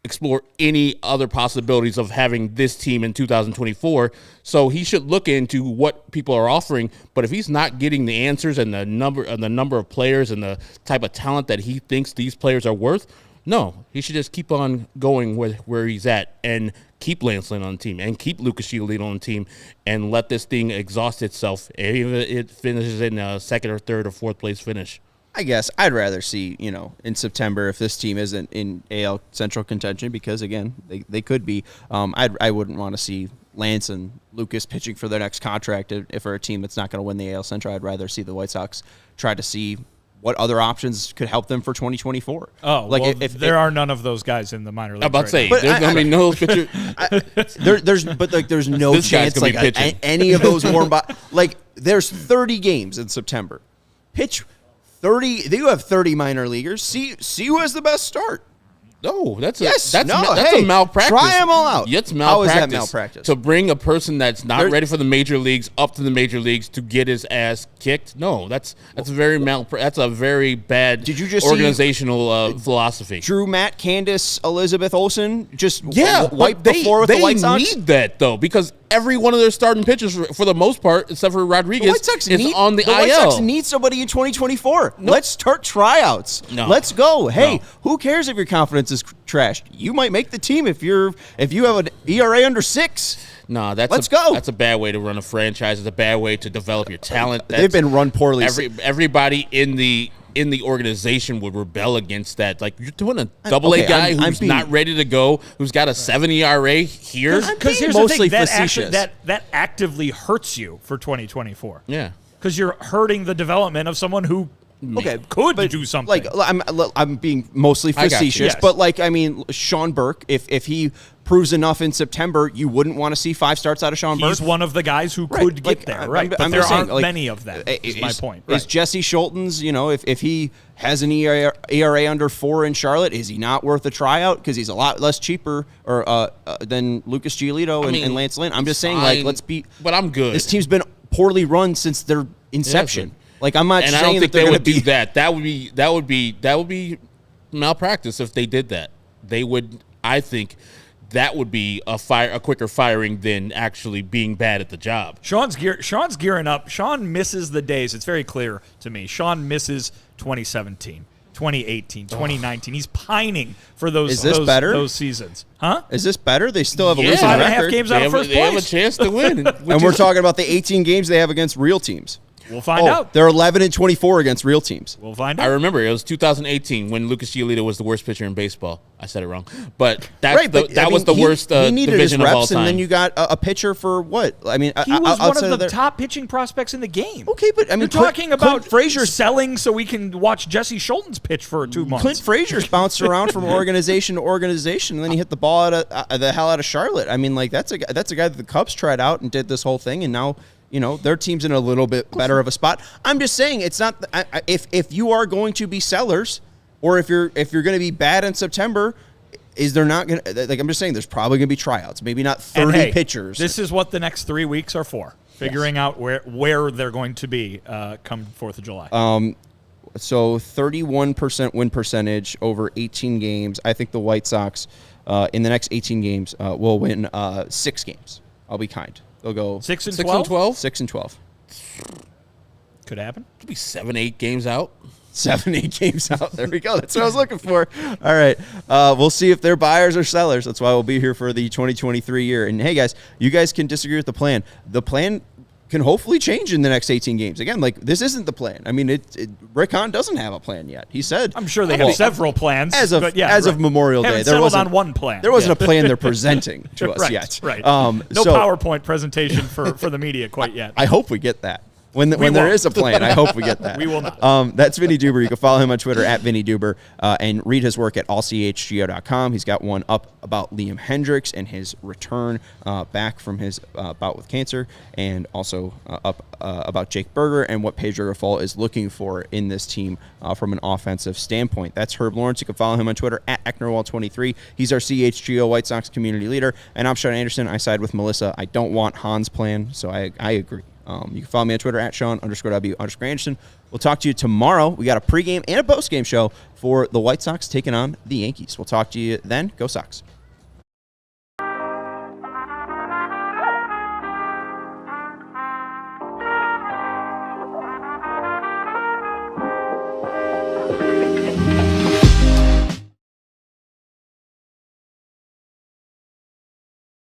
explore any other possibilities of having this team in 2024. So he should look into what people are offering. But if he's not getting the answers and the number of players and the type of talent that he thinks these players are worth, no, he should just keep on going where he's at and keep Lance Lynn on the team and keep Lucas Giolito on the team and let this thing exhaust itself. Even if it finishes in a 2nd or 3rd or 4th place finish. I guess I'd rather see, in September if this team isn't in AL Central contention because, again, they could be. I wouldn't want to see Lance and Lucas pitching for their next contract if for a team that's not going to win the AL Central. I'd rather see the White Sox try to see what other options could help them for 2024. Oh, like well, if there are none of those guys in the minor leagues. I'm about to say, there's going to be no pitcher. There's no chance any of those warm there's 30 games in September. Pitch 30. You have 30 minor leaguers. See who has the best start. No, that's a malpractice. Try them all out. It's malpractice. How is that malpractice? To bring a person that's not ready for the major leagues up to the major leagues to get his ass kicked? No, that's a very bad organizational philosophy. Drew, Matt, Candace, Elizabeth Olsen just wiped the floor with the White Sox? They need that, though, because every one of their starting pitchers, for the most part, except for Rodriguez, is on the IL. The White Sox need somebody in 2024. Nope. Let's start tryouts. No. Let's go. Hey, who cares if your confidence is trashed? You might make the team if you have an ERA under 6. No, let's go. That's a bad way to run a franchise. It's a bad way to develop your talent. They've been run poorly. Everybody in the organization would rebel against that. Like, you're doing a double-A guy who's not ready to go, who's got a 7 ERA here. Because here's mostly the thing, that actively hurts you for 2024. Yeah. Because you're hurting the development of someone who could do something. I'm being mostly facetious, but Sean Burke, if he proves enough in September, you wouldn't want to see 5 starts out of Sean Burke. He's one of the guys who could get there, right? But there aren't many of them, is my point. Is Jesse Schultens, if he has an ERA under 4 in Charlotte, is he not worth a tryout? Because he's a lot less cheaper than Lucas Giolito and Lance Lynn. I'm just saying, let's be... But I'm good. This team's been poorly run since their inception. I'm not saying I don't think they would do that. That would be malpractice if they did that. They would, I think... That would be a quicker firing than actually being bad at the job. Sean's gearing up. Sean misses the days. It's very clear to me. Sean misses 2017, 2018, 2019. He's pining for those seasons. Huh? Is this better? They still have a losing 5.5 games out of first place. They have a chance to win. And we're talking about the 18 games they have against real teams. We'll find out. They're 11-24 against real teams. We'll find out. I remember it was 2018 when Lucas Giolito was the worst pitcher in baseball. I said it wrong, but that was the worst division of all time. And then you got a pitcher for what? I mean, he was one of the top pitching prospects in the game. Okay, but you're talking about Frazier selling so we can watch Jesse Schultens pitch for 2 months. Clint Frazier's bounced around from organization to organization, and then he hit the ball the hell out of Charlotte. I mean, that's a guy that the Cubs tried out and did this whole thing, and now. Their team's in a little bit better of a spot. I'm just saying it's not if you are going to be sellers or if you're going to be bad in September, is there not going to I'm just saying there's probably going to be tryouts, maybe not 30 pitchers. This is what the next 3 weeks are for. Figuring out where they're going to be come 4th of July. So 31% win percentage over 18 games. I think the White Sox in the next 18 games will win 6 games. I'll be kind. They'll go 6 and 6 12? and 12? 6 and 12. Could happen. Could be 7-8 games out. 7-8 games out. There we go. That's what I was looking for. All right. We'll see if they're buyers or sellers. That's why we'll be here for the 2023 year. And hey, guys, you guys can disagree with the plan. The plan can hopefully change in the next 18 games. Again, like, this isn't the plan. I mean, Rick Hahn doesn't have a plan yet. He said, I'm sure they have several plans. As of Memorial Day, there wasn't on one plan. There wasn't a plan they're presenting to us yet. Right. No PowerPoint presentation for the media quite yet. I hope we get that. When there is a plan, I hope we get that. We will not. That's Vinnie Duber. You can follow him on Twitter at Vinnie Duber and read his work at allchgo.com. He's got one up about Liam Hendriks and his return back from his bout with cancer, and also up about Jake Berger and what Pedro Grifol is looking for in this team from an offensive standpoint. That's Herb Lawrence. You can follow him on Twitter at Ecknerwall23. He's our CHGO White Sox community leader. And I'm Sean Anderson. I side with Melissa. I don't want Hahn's plan, so I agree. You can follow me on Twitter at Sean_W_Anderson. We'll talk to you tomorrow. We got a pregame and a postgame show for the White Sox taking on the Yankees. We'll talk to you then. Go Sox.